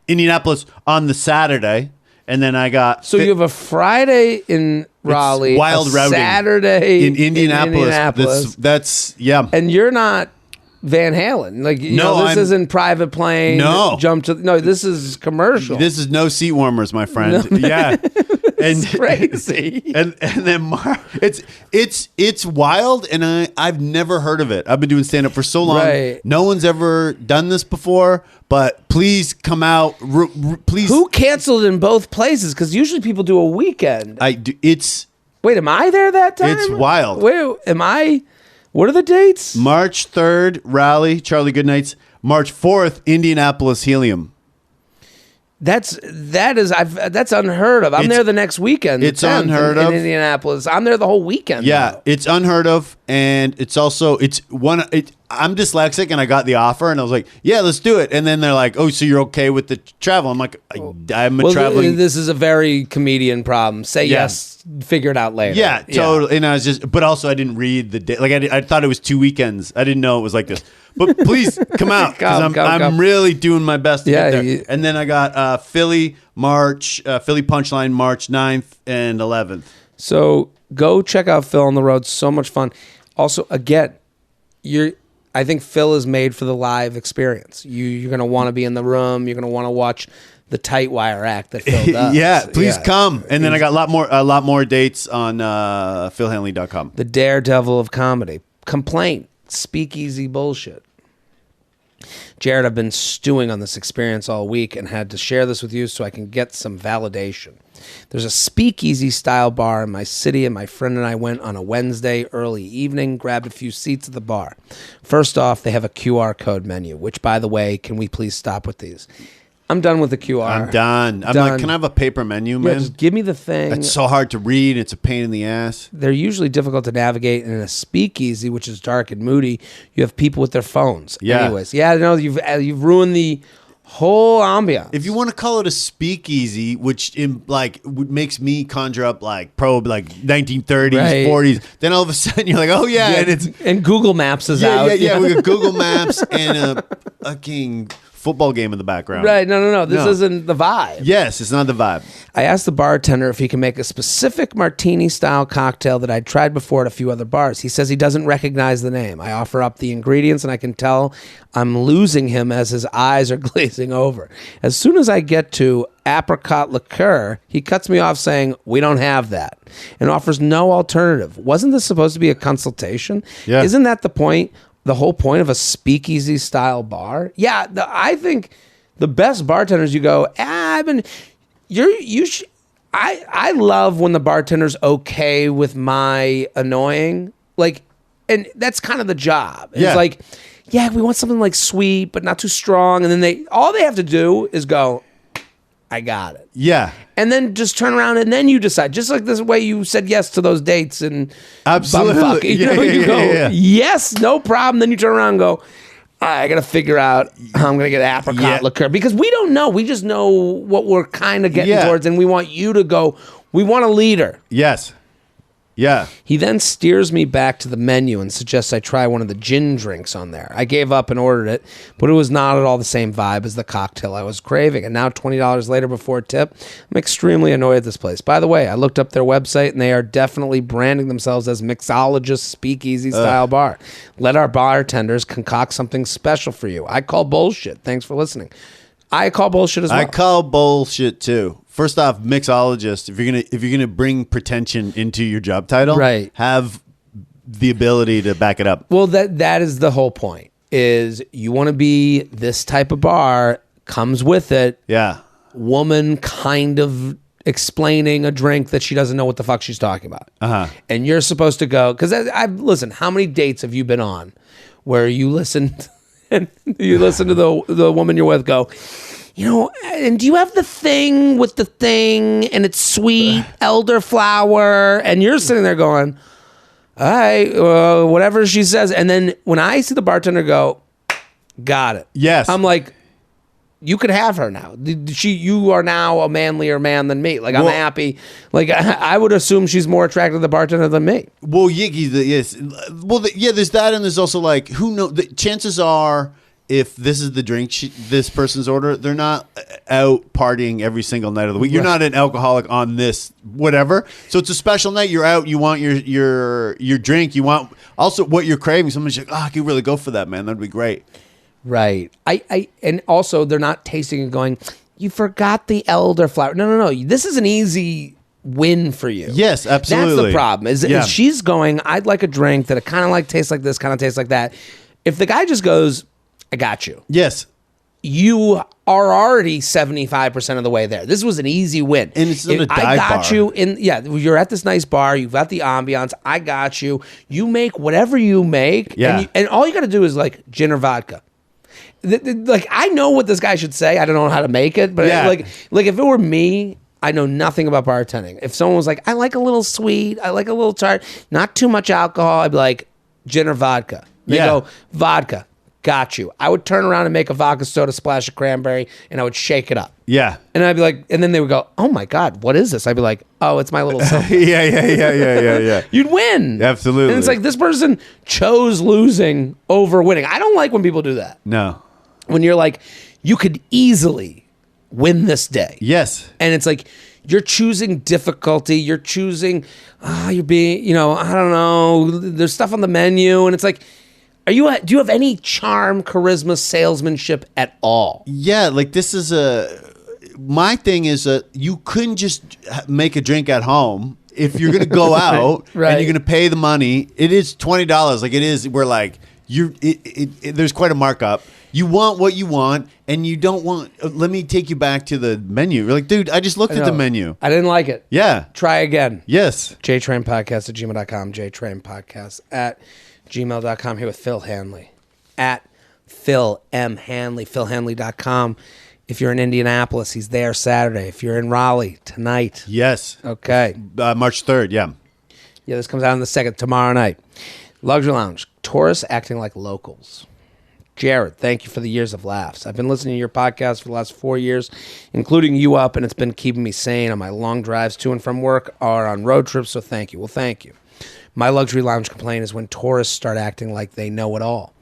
Indianapolis on the Saturday. And then I got... So you have a Friday in Raleigh, wild a routing Saturday in Indianapolis. That's And you're not Van Halen. Like, this isn't private plane. No. This is commercial. This is no seat warmers, my friend. No. Yeah. And it's crazy. And then it's wild, and I've never heard of it. I've been doing stand up for so long. Right. No one's ever done this before, but please come out. Please. Who canceled in both places? Because usually people do a weekend. Wait, am I there that time? It's wild. Wait, am I? What are the dates? March 3rd, Raleigh, Charlie Goodnights. March 4th, Indianapolis, Helium. That's unheard of. I'm there the next weekend. It's unheard of in Indianapolis. I'm there the whole weekend. Yeah, though. it's unheard of, and it's also I'm dyslexic, and I got the offer, and I was like, yeah, let's do it. And then they're like, oh, so you're okay with the travel? I'm like, I'm traveling. This is a very comedian problem. Say yes, figure it out later. Yeah, totally. And I was but also I didn't read the day. Like I thought it was 2 weekends. I didn't know it was like this. But please come out because I'm really doing my best to get there. And then I got Philly Punchline March 9th and 11th. So go check out Phil on the road. So much fun. Also, again, I think Phil is made for the live experience. You're going to want to be in the room. You're going to want to watch the tight wire act that Phil does. Yeah, please come. And then I got a lot more dates on philhanley.com. The daredevil of comedy. Complaint. Speakeasy bullshit. Jared, I've been stewing on this experience all week and had to share this with you so I can get some validation. There's a speakeasy style bar in my city, and my friend and I went on a Wednesday early evening, grabbed a few seats at the bar. First off, they have a QR code menu, which, by the way, can we please stop with these? I'm done with the QR. I'm done. I'm Done. like, can I have a paper menu, Yeah, man? just give me the thing. It's so hard to read. It's a pain in the ass. They're usually difficult to navigate in a speakeasy, which is dark and moody. You have people with their phones. Yeah. Anyways, yeah, I know you've ruined the whole ambiance. If you want to call it a speakeasy, which makes me conjure up like 1930s, Right. 40s, then all of a sudden you're like, oh yeah, and it's and Google Maps is out. yeah. We got Google Maps and a fucking football game in the background. Right? No. This No. isn't the vibe. Yes, it's not the vibe. I asked the bartender if he can make a specific martini-style cocktail that I'd tried before at a few other bars. He says he doesn't recognize the name. I offer up the ingredients, and I can tell I'm losing him as his eyes are glazing over. As soon as I get to apricot liqueur, he cuts me off saying, we don't have that, and offers no alternative. Wasn't this supposed to be a consultation? Yeah. Isn't that the point? The whole point of a speakeasy style bar? Yeah, I think the best bartenders you go, I love when the bartender's okay with my annoying, like, and that's kind of the job. It's Yeah. like, yeah, we want something like sweet but not too strong, and then all they have to do is go, I got it. Yeah. And then just turn around and then you decide. Just like this way you said yes to those dates and Absolutely. bumfuck. You go, yes, no problem. Then you turn around and go, I got to figure out how I'm going to get apricot liqueur. Because we don't know. We just know what we're kind of getting towards. And we want you to go, we want a leader. Yes. Yeah. He then steers me back to the menu and suggests I try one of the gin drinks on there. I gave up and ordered it, but it was not at all the same vibe as the cocktail I was craving. And now $20 later before tip, I'm extremely annoyed at this place. By the way, I looked up their website and they are definitely branding themselves as mixologist speakeasy style bar. Let our bartenders concoct something special for you. I call bullshit. Thanks for listening. I call bullshit as well. I call bullshit too. First off, mixologist. If you're gonna bring pretension into your job title, Right. have the ability to back it up. Well, that is the whole point. Is you want to be this type of bar, comes with it. Yeah. Woman kind of explaining a drink that she doesn't know what the fuck she's talking about. And you're supposed to go, because I've listen, how many dates have you been on where you listen and you listen to the woman you're with go, and do you have the thing with the thing and it's sweet elderflower, and you're sitting there going, all right, whatever she says. And then when I see the bartender go, got it. Yes. I'm like, you could have her now. You are now a manlier man than me. Like, I'm happy. Like, I would assume she's more attracted to the bartender than me. Well, yes. Well, there's that, and there's also like, who knows? The chances are, if this is the drink this person's order, they're not out partying every single night of the week. You're not an alcoholic on this whatever. So it's a special night. You're out. You want your drink. You want also what you're craving. Someone's like, I could really go for that, man. That'd be great. Right. And also they're not tasting and going, you forgot the elderflower. No. This is an easy win for you. Yes, absolutely. That's the problem. Is she's going, I'd like a drink that kind of like tastes like this, kind of tastes like that. If the guy just goes, I got you. Yes. You are already 75% of the way there. This was an easy win. And it's not a dive I got bar. you you're at this nice bar, you've got the ambiance, I got you. You make whatever you make. Yeah. And all you got to do is like gin or vodka. Like, I know what this guy should say. I don't know how to make it, but like if it were me, I know nothing about bartending. If someone was like, I like a little sweet, I like a little tart, not too much alcohol, I'd be like, gin or vodka. They go, vodka. Got you. I would turn around and make a vodka soda, splash of cranberry, and I would shake it up. Yeah. And I'd be like, and then they would go, oh my God, what is this? I'd be like, oh, it's my little soda. Yeah. You'd win. Absolutely. And it's like, this person chose losing over winning. I don't like when people do that. No. When you're like, you could easily win this day. Yes. And it's like, you're choosing difficulty. You're choosing, you're being, I don't know. There's stuff on the menu. And it's like, do you have any charm, charisma, salesmanship at all? Yeah, like this is my thing is that you couldn't just make a drink at home. If you're going to go out Right. and you're going to pay the money, it is $20. Like it is, we're like, there's quite a markup. You want what you want, and you don't want, let me take you back to the menu. You're like, dude, I just looked at the menu. I didn't like it. Yeah. Try again. Yes. JTrainPodcast@gmail.com. JTrainPodcast@gmail.com. Here with Phil Hanley. At Phil M. Hanley. PhilHanley.com If you're in Indianapolis, he's there Saturday. If you're in Raleigh, tonight. Yes. Okay. March 3rd, yeah. Yeah, this comes out on the 2nd, tomorrow night. Luxury Lounge, tourists acting like locals. Jared, thank you for the years of laughs. I've been listening to your podcast for the last 4 years, including you up, and it's been keeping me sane on my long drives to and from work or on road trips, so thank you. Well, thank you. My luxury lounge complaint is when tourists start acting like they know it all.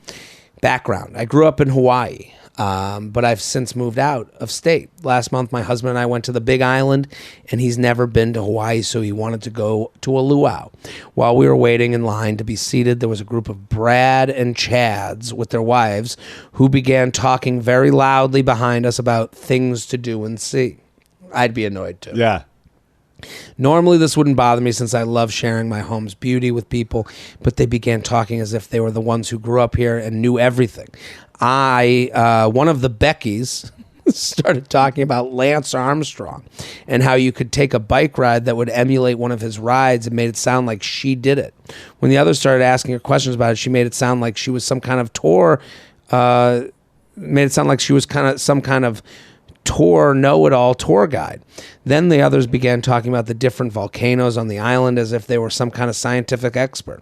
Background, I grew up in Hawaii, but I've since moved out of state. Last month, my husband and I went to the Big Island, and he's never been to Hawaii, so he wanted to go to a luau. While we were waiting in line to be seated, there was a group of Brad and Chads with their wives who began talking very loudly behind us about things to do and see. I'd be annoyed too. Yeah. Normally, this wouldn't bother me since I love sharing my home's beauty with people, but they began talking as if they were the ones who grew up here and knew everything. One of the Beckys started talking about Lance Armstrong and how you could take a bike ride that would emulate one of his rides and made it sound like she did it. When the others started asking her questions about it, she made it sound like she was some kind of tour, some kind of tour know-it-all tour guide. Then the others began talking about the different volcanoes on the island as if they were some kind of scientific expert.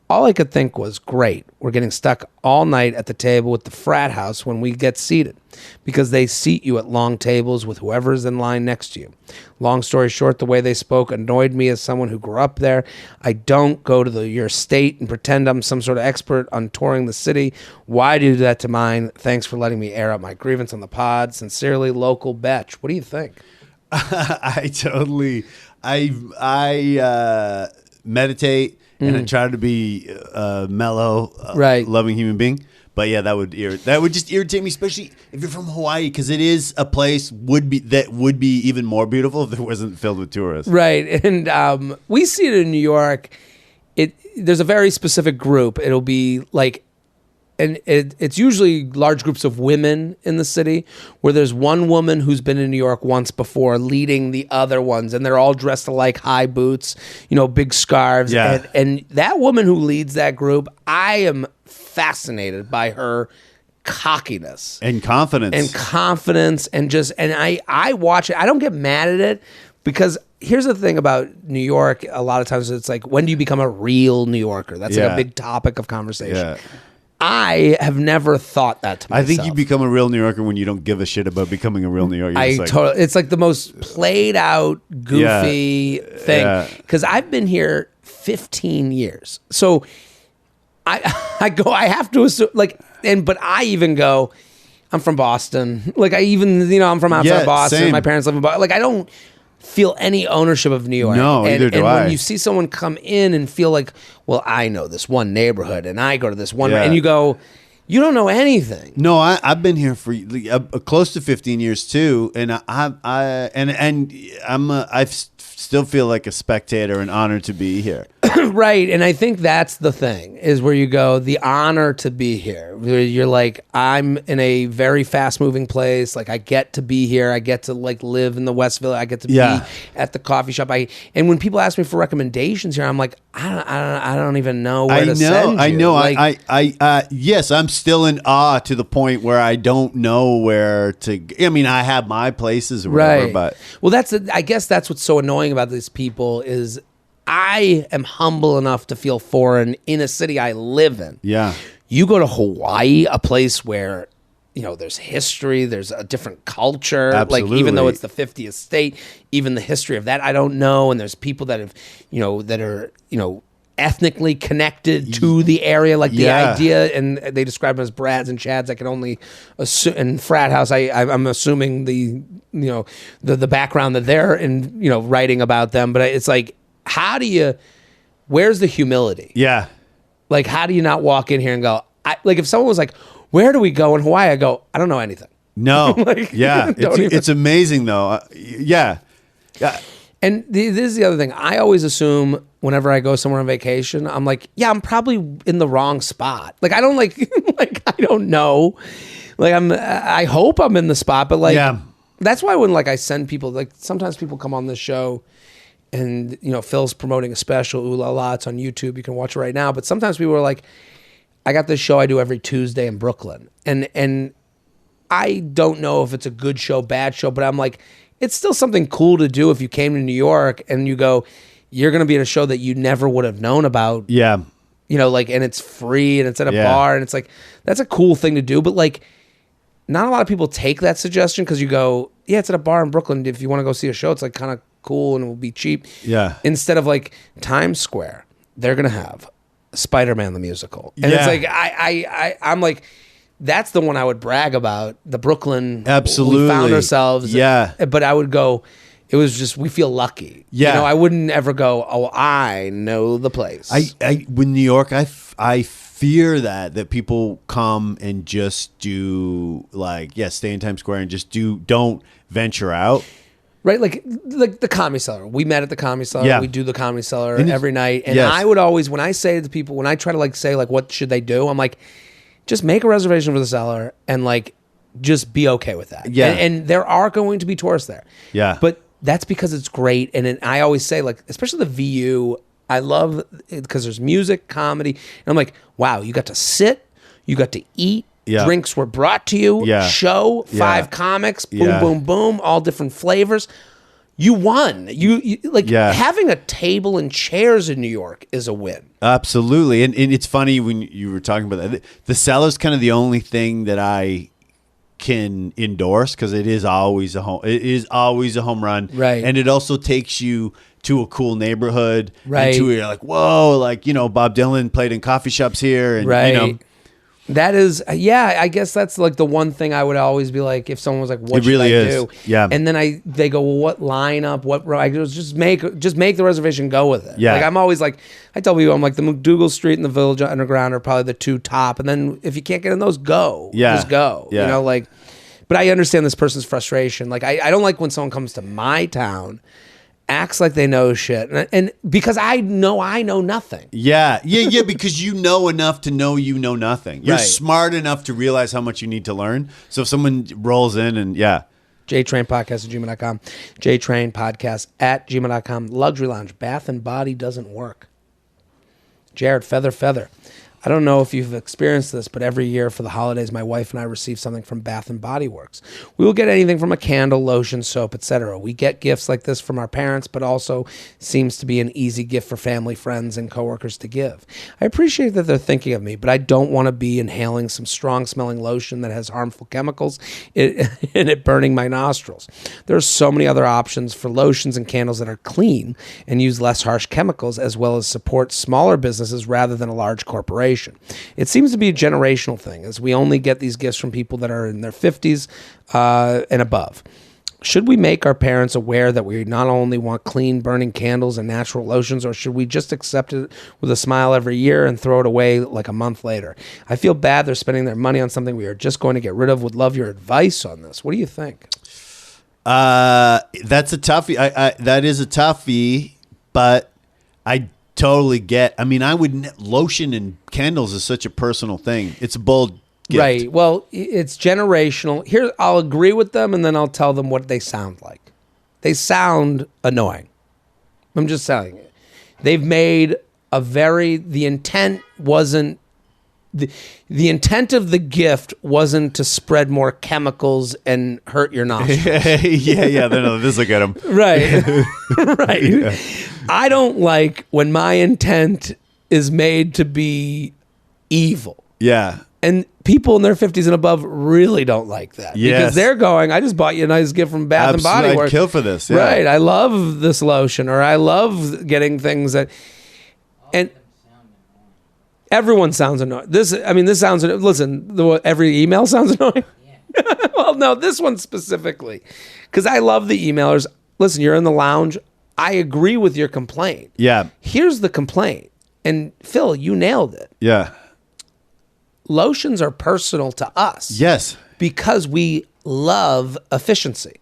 All I could think was, great, we're getting stuck all night at the table with the frat house when we get seated, because they seat you at long tables with whoever's in line next to you. Long story short, the way they spoke annoyed me as someone who grew up there. I don't go to your state and pretend I'm some sort of expert on touring the city. Why do that to mine? Thanks for letting me air out my grievance on the pod. Sincerely, local Betch. What do you think? I meditate and I try to be mellow, right, loving human being. But yeah, that would just irritate me, especially if you're from Hawaii, because it is a place that would be even more beautiful if it wasn't filled with tourists. Right, and we see it in New York. There's a very specific group. It'll be like, and it's usually large groups of women in the city, where there's one woman who's been in New York once before leading the other ones, and they're all dressed alike, high boots, big scarves. Yeah. And that woman who leads that group, I am fascinated by her cockiness and confidence and I watch it. I don't get mad at it, because here's the thing about New York. A lot of times it's like, when do you become a real New Yorker? That's like a big topic of conversation. Yeah. I have never thought that to myself. I think you become a real New Yorker when you don't give a shit about becoming a real New Yorker. It's like the most played out, goofy thing. Because I've been here 15 years. So I have to assume, but I even go, I'm from Boston. I'm from outside Boston. Same. My parents live in Boston. I don't feel any ownership of New York. No, neither do I. And when you see someone come in and feel like, well, I know this one neighborhood and I go to this one, and you go, you don't know anything. No, I've been here for close to 15 years too, and I still feel like a spectator and honored to be here. Right, and I think that's the thing, is where you go, the honor to be here. Where you're like, I'm in a very fast-moving place. Like, I get to be here. I get to live in the West Village. I get to be at the coffee shop. And when people ask me for recommendations here, I'm like, I don't even know where to send you. I know. Yes, I'm still in awe to the point where I don't know where to. I mean, I have my places or whatever, right. But I guess that's what's so annoying about these people is, I am humble enough to feel foreign in a city I live in. Yeah. You go to Hawaii, a place where, there's history, there's a different culture. Absolutely. Even though it's the 50th state, even the history of that, I don't know. And there's people that have, that are, ethnically connected to the area, the idea, and they describe them as Brads and Chads. I can only assume, in frat house, I'm assuming the background that they're in, writing about them. But it's like, where's the humility? Yeah. How do you not walk in here and go, if someone was like, where do we go in Hawaii? I go, I don't know anything. No. It's amazing though. Yeah. And this is the other thing. I always assume whenever I go somewhere on vacation, I'm like, yeah, I'm probably in the wrong spot. I don't I don't know. I hope I'm in the spot, but that's why when I send people, sometimes people come on this show and, Phil's promoting a special, Ooh La La, it's on YouTube. You can watch it right now. But sometimes people are like, I got this show I do every Tuesday in Brooklyn. And I don't know if it's a good show, bad show, but I'm like, it's still something cool to do if you came to New York and you go, you're going to be in a show that you never would have known about. Yeah. You know, like, and it's free and it's at a Yeah. bar and it's like, that's a cool thing to do. But like, not a lot of people take that suggestion because you go, yeah, it's at a bar in Brooklyn. If you want to go see a show, it's like kind of cool and it will be cheap. Yeah. Instead of like Times Square, they're going to have Spider-Man the musical. And it's like, I'm like, that's the one I would brag about. The Brooklyn. Absolutely. We found ourselves. Yeah. But I would go, it was just, we feel lucky. Yeah. You know, I wouldn't ever go, oh, I know the place. With New York, I fear that people come and just do like, stay in Times Square and just don't venture out. Right, like the Comedy Cellar. We met at the Comedy Cellar. Yeah. We do the Comedy Cellar And every night. And yes. I would always, when I say to people, when I try to like say like, what should they do? I'm like, just make a reservation for the Cellar and like, just be okay with that. Yeah. And there are going to be tourists there. Yeah. But that's because it's great. And I always say like, especially the VU, I love it because there's music, comedy. And I'm like, wow, you got to sit, you got to eat. Yeah. Drinks were brought to you. Yeah. Show, 5 Yeah. comics, boom, Yeah. boom, boom, all different flavors. You won. You like having a table and chairs in New York is a win. Absolutely. And it's funny when you were talking about that. The Cellar's kind of the only thing that I can endorse because it is always a home run. Right. And it also takes you to a cool neighborhood. Right. And to where you're like, whoa, like, Bob Dylan played in coffee shops here. And, Right. That is, I guess that's like the one thing I would always be like, if someone was like, what It really should I is. do? Yeah. And then they go, well, what lineup? I go, just make the reservation, go with it. Yeah. Like, I'm always like, I tell people, I'm like, the McDougal Street and the Village Underground are probably the 2 top. And then if you can't get in those, go. Yeah. Just go. Yeah. You know, like, but I understand this person's frustration. Like, I don't like when someone comes to my town, acts like they know shit. And because I know nothing. Yeah, because you know enough to know you know nothing. You're Right. smart enough to realize how much you need to learn. So if someone rolls in and JTrain podcast at gmail.com. JTrain podcast at gmail.com. Luxury Lounge. Bath and Body doesn't work. Jared, feather. I don't know if you've experienced this, but every year for the holidays, my wife and I receive something from Bath and Body Works. We will get anything from a candle, lotion, soap, etc. We get gifts like this from our parents, but also seems to be an easy gift for family, friends, and coworkers to give. I appreciate that they're thinking of me, but I don't want to be inhaling some strong-smelling lotion that has harmful chemicals in it burning my nostrils. There are so many other options for lotions and candles that are clean and use less harsh chemicals, as well as support smaller businesses rather than a large corporation. It seems to be a generational thing, as we only get these gifts from people that are in their 50s and above. Should we make our parents aware that we not only want clean burning candles and natural lotions, or should we just accept it with a smile every year and throw it away like a month later? I feel bad they're spending their money on something we are just going to get rid of. Would love your advice on this. What do you think? that's a toughie. That is a toughie, but I totally get. I mean, lotion and candles is such a personal thing. It's a bold gift. Right. Well, it's generational. Here, I'll agree with them, and then I'll tell them what they sound like. They sound annoying. I'm just telling you. They've made the intent wasn't, the intent of the gift wasn't to spread more chemicals and hurt your nostrils. yeah. No, this look at them. Right. Right. Yeah. I don't like when my intent is made to be evil. Yeah. And people in their 50s and above really don't like that. Yes. Because they're going, I just bought you a nice gift from Bath and Body Works. I'd kill for this. Yeah. Right. I love this lotion, or I love getting things that... And everyone sounds annoying. This sounds... Listen, every email sounds annoying. Yeah. Well, no, this one specifically. Because I love the emailers. Listen, you're in the lounge. I agree with your complaint. Yeah. Here's the complaint. And Phil, you nailed it. Yeah. Lotions are personal to us. Yes. Because we love efficiency.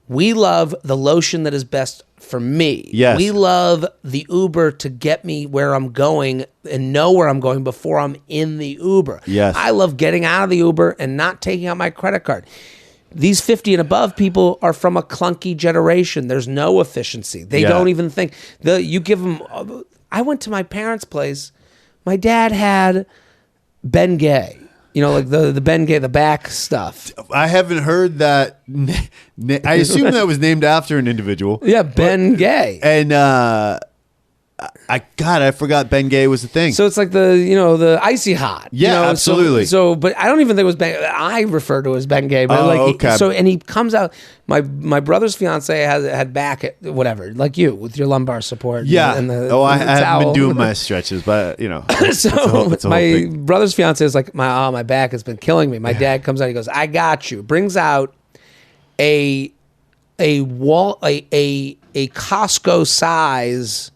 We love the lotion that is best for me. Yes. We love the Uber to get me where I'm going and know where I'm going before I'm in the Uber. Yes. I love getting out of the Uber and not taking out my credit card. These 50 and above people are from a clunky generation. There's no efficiency. They don't even think. You give them... I went to my parents' place. My dad had Ben Gay. You know, like the Bengay, the back stuff. I haven't heard that. I assume that was named after an individual. Yeah, Bengay. And I forgot Bengay was a thing. So it's like the icy hot. Yeah, absolutely. So, but I don't even think it was Bengay. I refer to it as Bengay. But okay. So, and he comes out. My brother's fiance had back whatever, like you with your lumbar support. Yeah. And the I haven't towel. been doing my stretches, but you know. So it's a whole my thing. brother's fiance is like, my back has been killing me. My dad comes out. He goes, I got you. Brings out a Costco size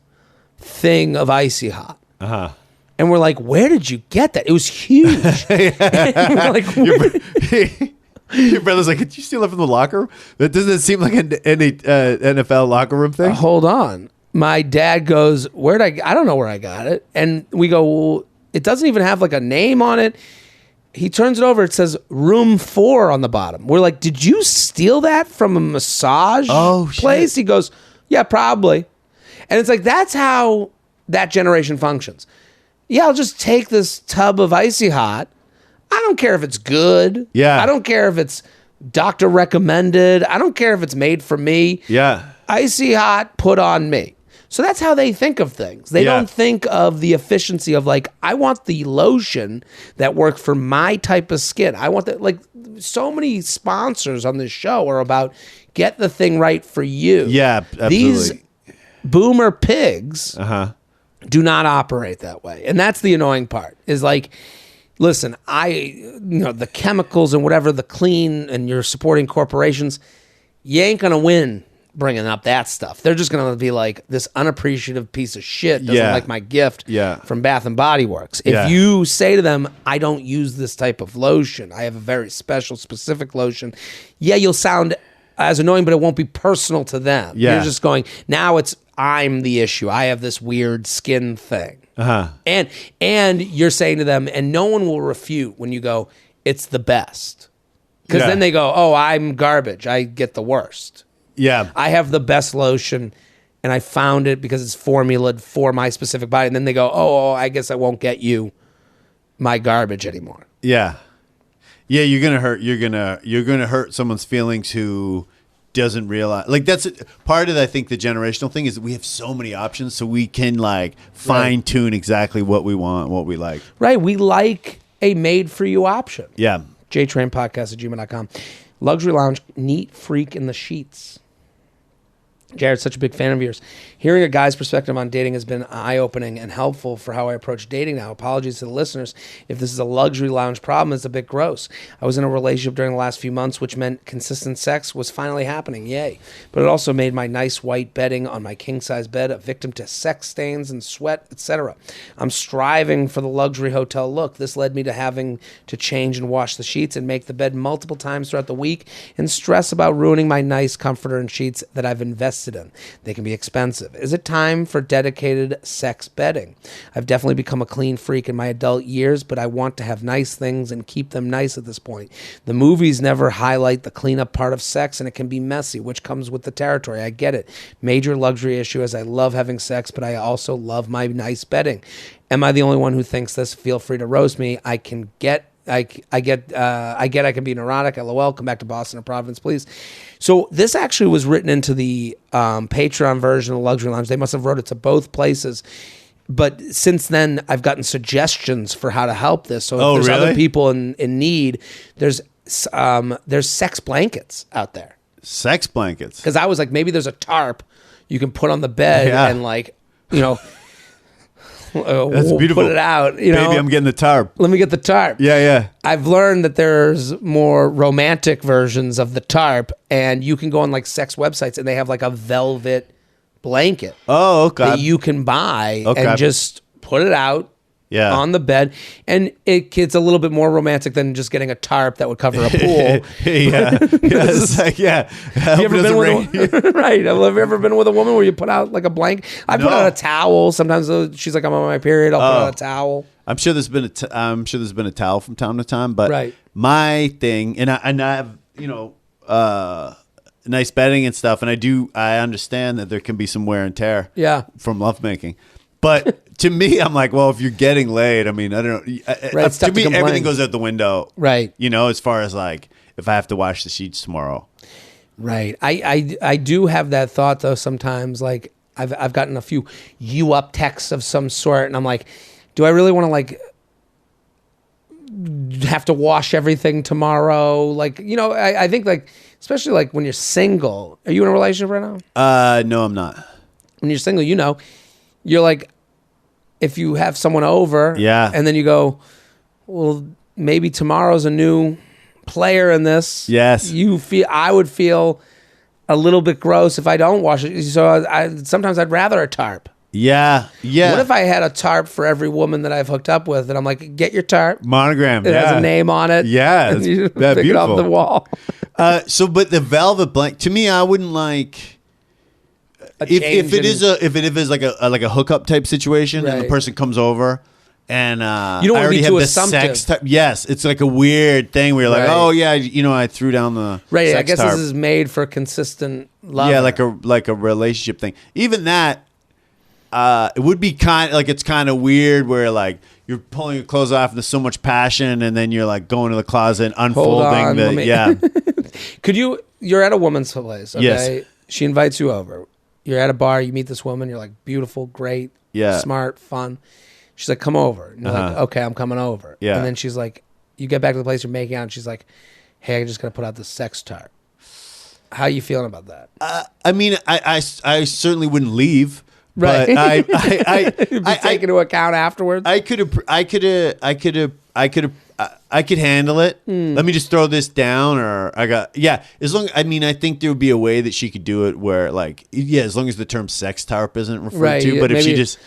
thing of icy hot. And we're like, where did you get that? It was huge. And we're like, your brother's like, did you steal it from the locker room? That doesn't seem like an NFL locker room thing. Hold on. My dad goes, I don't know where I got it. And we go, well, it doesn't even have like a name on it. He turns it over. It says room 4 on the bottom. We're like, did you steal that from a massage place? He goes, yeah, probably. And it's like, that's how that generation functions. Yeah, I'll just take this tub of icy hot. I don't care if it's good. Yeah. I don't care if it's doctor recommended. I don't care if it's made for me. Yeah. Icy hot, put on me. So that's how they think of things. They don't think of the efficiency of like, I want the lotion that works for my type of skin. I want that. Like, so many sponsors on this show are about get the thing right for you. Yeah, absolutely. These boomer pigs do not operate that way. And that's the annoying part is like, listen, the chemicals and whatever, the clean, and you're supporting corporations, you ain't going to win bringing up that stuff. They're just going to be like, this unappreciative piece of shit doesn't like my gift from Bath and Body Works. If you say to them, I don't use this type of lotion, I have a very special, specific lotion, you'll sound as annoying, but it won't be personal to them. Yeah. You're just going, now I'm the issue. I have this weird skin thing. And you're saying to them, and no one will refute when you go, it's the best. Because then they go, oh, I'm garbage. I get the worst. Yeah. I have the best lotion, and I found it because it's formulated for my specific body. And then they go, oh, I guess I won't get you my garbage anymore. Yeah. Yeah, you're gonna hurt someone's feelings who doesn't realize, like, that's part of, I think, the generational thing is that we have so many options, so we can like fine tune exactly what we want, what we like. Right. We like a made for you option. Yeah. JTrainPodcast@gmail.com. Luxury Lounge, neat freak in the sheets. Jared, such a big fan of yours. Hearing a guy's perspective on dating has been eye-opening and helpful for how I approach dating now. Apologies to the listeners if this is a luxury lounge problem. It's a bit gross. I was in a relationship during the last few months, which meant consistent sex was finally happening. Yay. But it also made my nice white bedding on my king-size bed a victim to sex stains and sweat, etc. I'm striving for the luxury hotel look. This led me to having to change and wash the sheets and make the bed multiple times throughout the week and stress about ruining my nice comforter and sheets that I've invested in. They can be expensive. Is it time for dedicated sex bedding? I've definitely become a clean freak in my adult years, but I want to have nice things and keep them nice at this point. The movies never highlight the cleanup part of sex, and it can be messy, which comes with the territory. I get it. Major luxury issue as I love having sex, but I also love my nice bedding. Am I the only one who thinks this? Feel free to roast me. I can be neurotic. LOL. Come back to Boston or Providence, please. So this actually was written into the Patreon version of Luxury Lounge. They must have wrote it to both places. But since then, I've gotten suggestions for how to help this. So if there's other people in need, there's sex blankets out there. Sex blankets. Because I was like, maybe there's a tarp you can put on the bed and like, that's beautiful. Put it out. Baby, I'm getting the tarp. Let me get the tarp. Yeah. I've learned that there's more romantic versions of the tarp, and you can go on like sex websites, and they have like a velvet blanket. Oh, okay. That you can buy and just put it out on the bed, and it's a little bit more romantic than just getting a tarp that would cover a pool. It's like, have you ever been with right? Have you ever been with a woman where you put out like a blanket? I put out a towel. Sometimes she's like, I'm on my period. I'll put out a towel. I'm sure there's been a towel from time to time, but my thing, and I have nice bedding and stuff, and I understand that there can be some wear and tear from lovemaking. But to me, I'm like, well, if you're getting laid, I mean, I don't know. Right, it's To tough to me, complain. everything goes out the window. Right. You know, as far as like, if I have to wash the sheets tomorrow. Right. I do have that thought though sometimes. Like I've gotten a few you up texts of some sort, and I'm like, do I really want to like have to wash everything tomorrow? Like, you know, I think like, especially like when you're single. Are you in a relationship right now? No, I'm not. When you're single, you know, you're like, if you have someone over, Yeah. and then you go, well, maybe tomorrow's a new player in this. Yes. I would feel a little bit gross if I don't wash it. So sometimes I'd rather a tarp. Yeah. Yeah. What if I had a tarp for every woman that I've hooked up with, and I'm like, get your tarp. Monogram. It has a name on it. Yeah, and you that's pick it off beautiful. the wall. But the velvet blanket, to me, I wouldn't like. If it is like a hookup type situation, and the Right. person comes over, and You don't I wanna be already too have the assumptive. sex type. Yes, it's like a weird thing where you're like, Right. oh yeah, you know, I threw down the Right. sex I guess tarp. this is made for consistent love. Yeah, like a relationship thing. Even that, it would be it's kind of weird where like you're pulling your clothes off and there's so much passion, and then you're like going to the closet and unfolding on, let me- yeah. You're at a woman's place, okay? Yes. She invites you over. You're at a bar, you meet this woman, you're like, beautiful, great, Yeah. smart, fun. She's like, come over. And you're like, okay, I'm coming over. Yeah. And then she's like, you get back to the place you're making out, and she's like, hey, I just got to put out the sex tarp. How you feeling about that? I mean, I certainly wouldn't leave, Right. but I Take into account afterwards? I could handle it. Let me just throw this down, or as long. I mean, I think there would be a way that she could do it where, like, as long as the term sex tarp isn't referred Right, to. yeah, But if she maybe- just,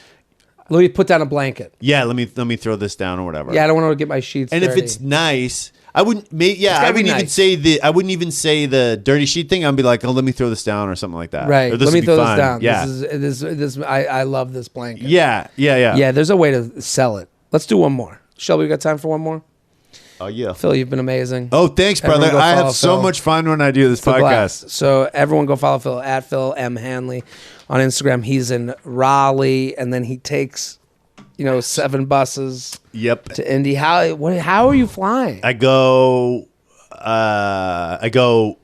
Let me put down a blanket. let me throw this down or whatever. Yeah, I don't want to get my sheets and dirty. if it's nice, I wouldn't. I gotta be wouldn't even say the dirty sheet thing. I'd be like, oh, let me throw this down or something like that. Right. Or, this Let me would be throw fun. this down. Yeah. I love this blanket. Yeah. Yeah, there's a way to sell it. Let's do one more. Shelby, we got time for one more? Oh yeah. Phil, you've been amazing. Oh, thanks, Everyone brother. go I follow have so Phil. much fun when I do this It's a podcast. blast. So everyone go follow Phil at Phil M. Hanley on Instagram. He's in Raleigh, and then he takes, 7 buses Yep. to Indy. How are you flying? I go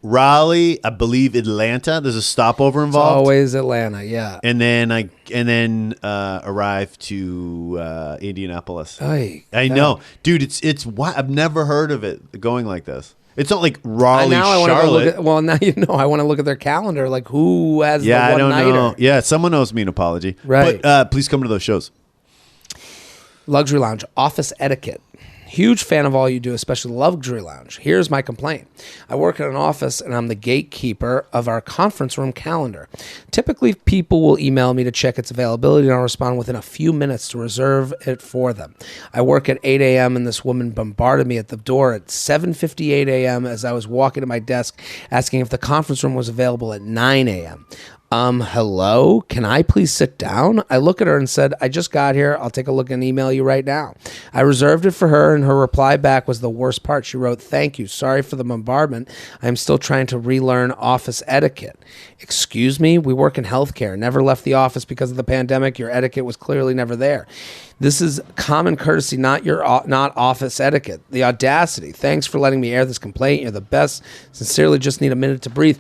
Raleigh, I believe Atlanta. There's a stopover It's involved. always Atlanta, yeah. And then arrive to Indianapolis. Oy, I know. Dude, it's why I've never heard of it going like this. It's not like Raleigh, now I want to Charlotte. look at. Well, now you know. I want to look at their calendar. Like who has Yeah, the I don't one-nighter? know. Yeah, someone owes me an apology. Right. But please come to those shows. Luxury Lounge, office etiquette. Huge fan of all you do, especially Luxury Lounge. Here's my complaint. I work in an office and I'm the gatekeeper of our conference room calendar. Typically, people will email me to check its availability and I'll respond within a few minutes to reserve it for them. I work at 8 a.m. and this woman bombarded me at the door at 7:58 a.m. as I was walking to my desk asking if the conference room was available at 9 a.m. Hello? Can I please sit down? I look at her and said, I just got here. I'll take a look and email you right now. I reserved it for her, and her reply back was the worst part. She wrote, thank you. Sorry for the bombardment. I'm still trying to relearn office etiquette. Excuse me? We work in healthcare. Never left the office because of the pandemic. Your etiquette was clearly never there. This is common courtesy, not office etiquette. The audacity. Thanks for letting me air this complaint. You're the best. Sincerely, just need a minute to breathe.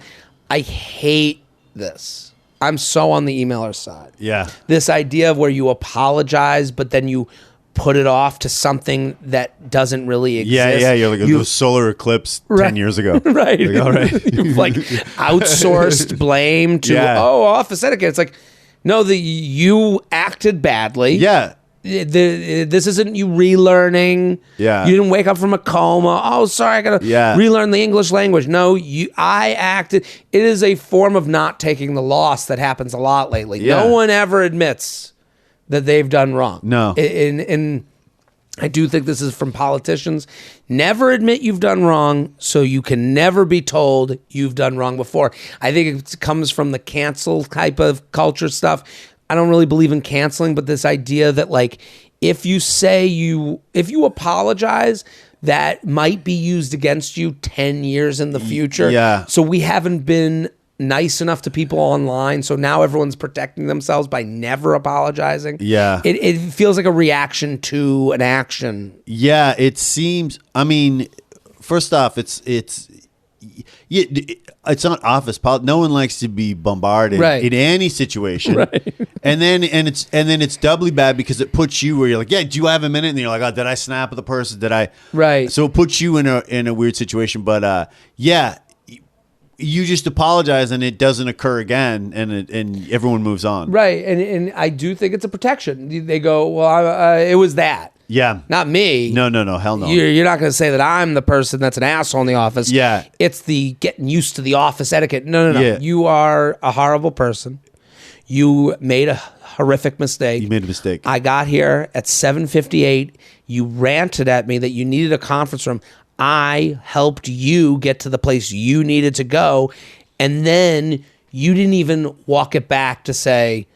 I hate this. I'm so on the emailer side. Yeah. This idea of where you apologize, but then you put it off to something that doesn't really exist. Yeah. You're like a solar eclipse 10 years ago. Right. Like, all right. You've like outsourced blame to, office etiquette. It's like, no, you acted badly. Yeah. This isn't you relearning. Yeah. You didn't wake up from a coma. Oh, sorry, I gotta relearn the English language. No, I acted. It is a form of not taking the loss that happens a lot lately. Yeah. No one ever admits that they've done wrong. No. And I do think this is from politicians. Never admit you've done wrong, so you can never be told you've done wrong before. I think it comes from the cancel type of culture stuff. I don't really believe in canceling, but this idea that like if you apologize, that might be used against you 10 years in the future. Yeah. So we haven't been nice enough to people online, so now everyone's protecting themselves by never apologizing. Yeah. It feels like a reaction to an action. Yeah, it seems. I mean, first off, it's not office politics. No one likes to be bombarded in any situation. Right. And then it's doubly bad because it puts you where you're like, yeah, do you have a minute? And you're like, oh, did I snap at the person? Did I? Right. So it puts you in a weird situation. But yeah, you just apologize and it doesn't occur again, and everyone moves on. Right. And I do think it's a protection. They go, well, it was that. Yeah. Not me. No, hell no. You're not going to say that I'm the person that's an asshole in the office. Yeah. It's the getting used to the office etiquette. No. Yeah. You are a horrible person. You made a horrific mistake. You made a mistake. I got here at 7:58. You ranted at me that you needed a conference room. I helped you get to the place you needed to go. And then you didn't even walk it back to say,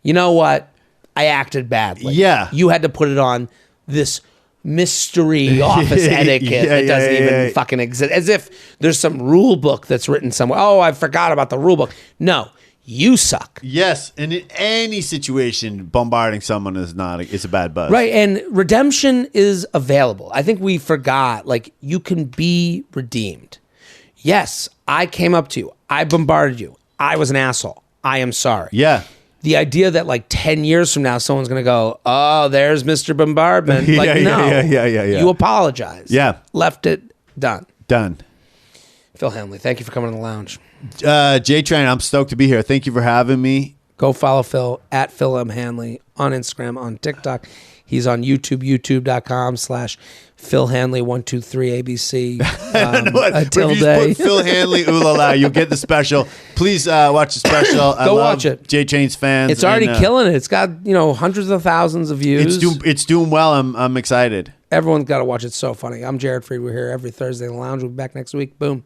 you know what? I acted badly. Yeah. You had to put it on this mystery office etiquette that doesn't even fucking exist. As if there's some rule book that's written somewhere. Oh, I forgot about the rule book. No, you suck. Yes, and in any situation, bombarding someone it's a bad buzz. Right, and redemption is available. I think we forgot, like, you can be redeemed. Yes, I came up to you. I bombarded you. I was an asshole. I am sorry. Yeah. The idea that like 10 years from now, someone's going to go, oh, there's Mr. Bombardment. Like, no. Yeah. You apologize. Yeah. Left it. Done. Done. Phil Hanley, thank you for coming to the lounge. JTrain, I'm stoked to be here. Thank you for having me. Go follow Phil at Phil M. Hanley on Instagram, on TikTok. He's on YouTube, youtube.com/Phil Hanley 123 ABC. Until if you day. just put Phil Hanley, ooh la la, you'll get the special. Please watch the special. Go watch it. JTrain's fans. It's already killing it. It's got hundreds of thousands of views. It's doing well. I'm excited. Everyone's got to watch it. It's so funny. I'm Jared Freid. We're here every Thursday in the lounge. We'll be back next week. Boom.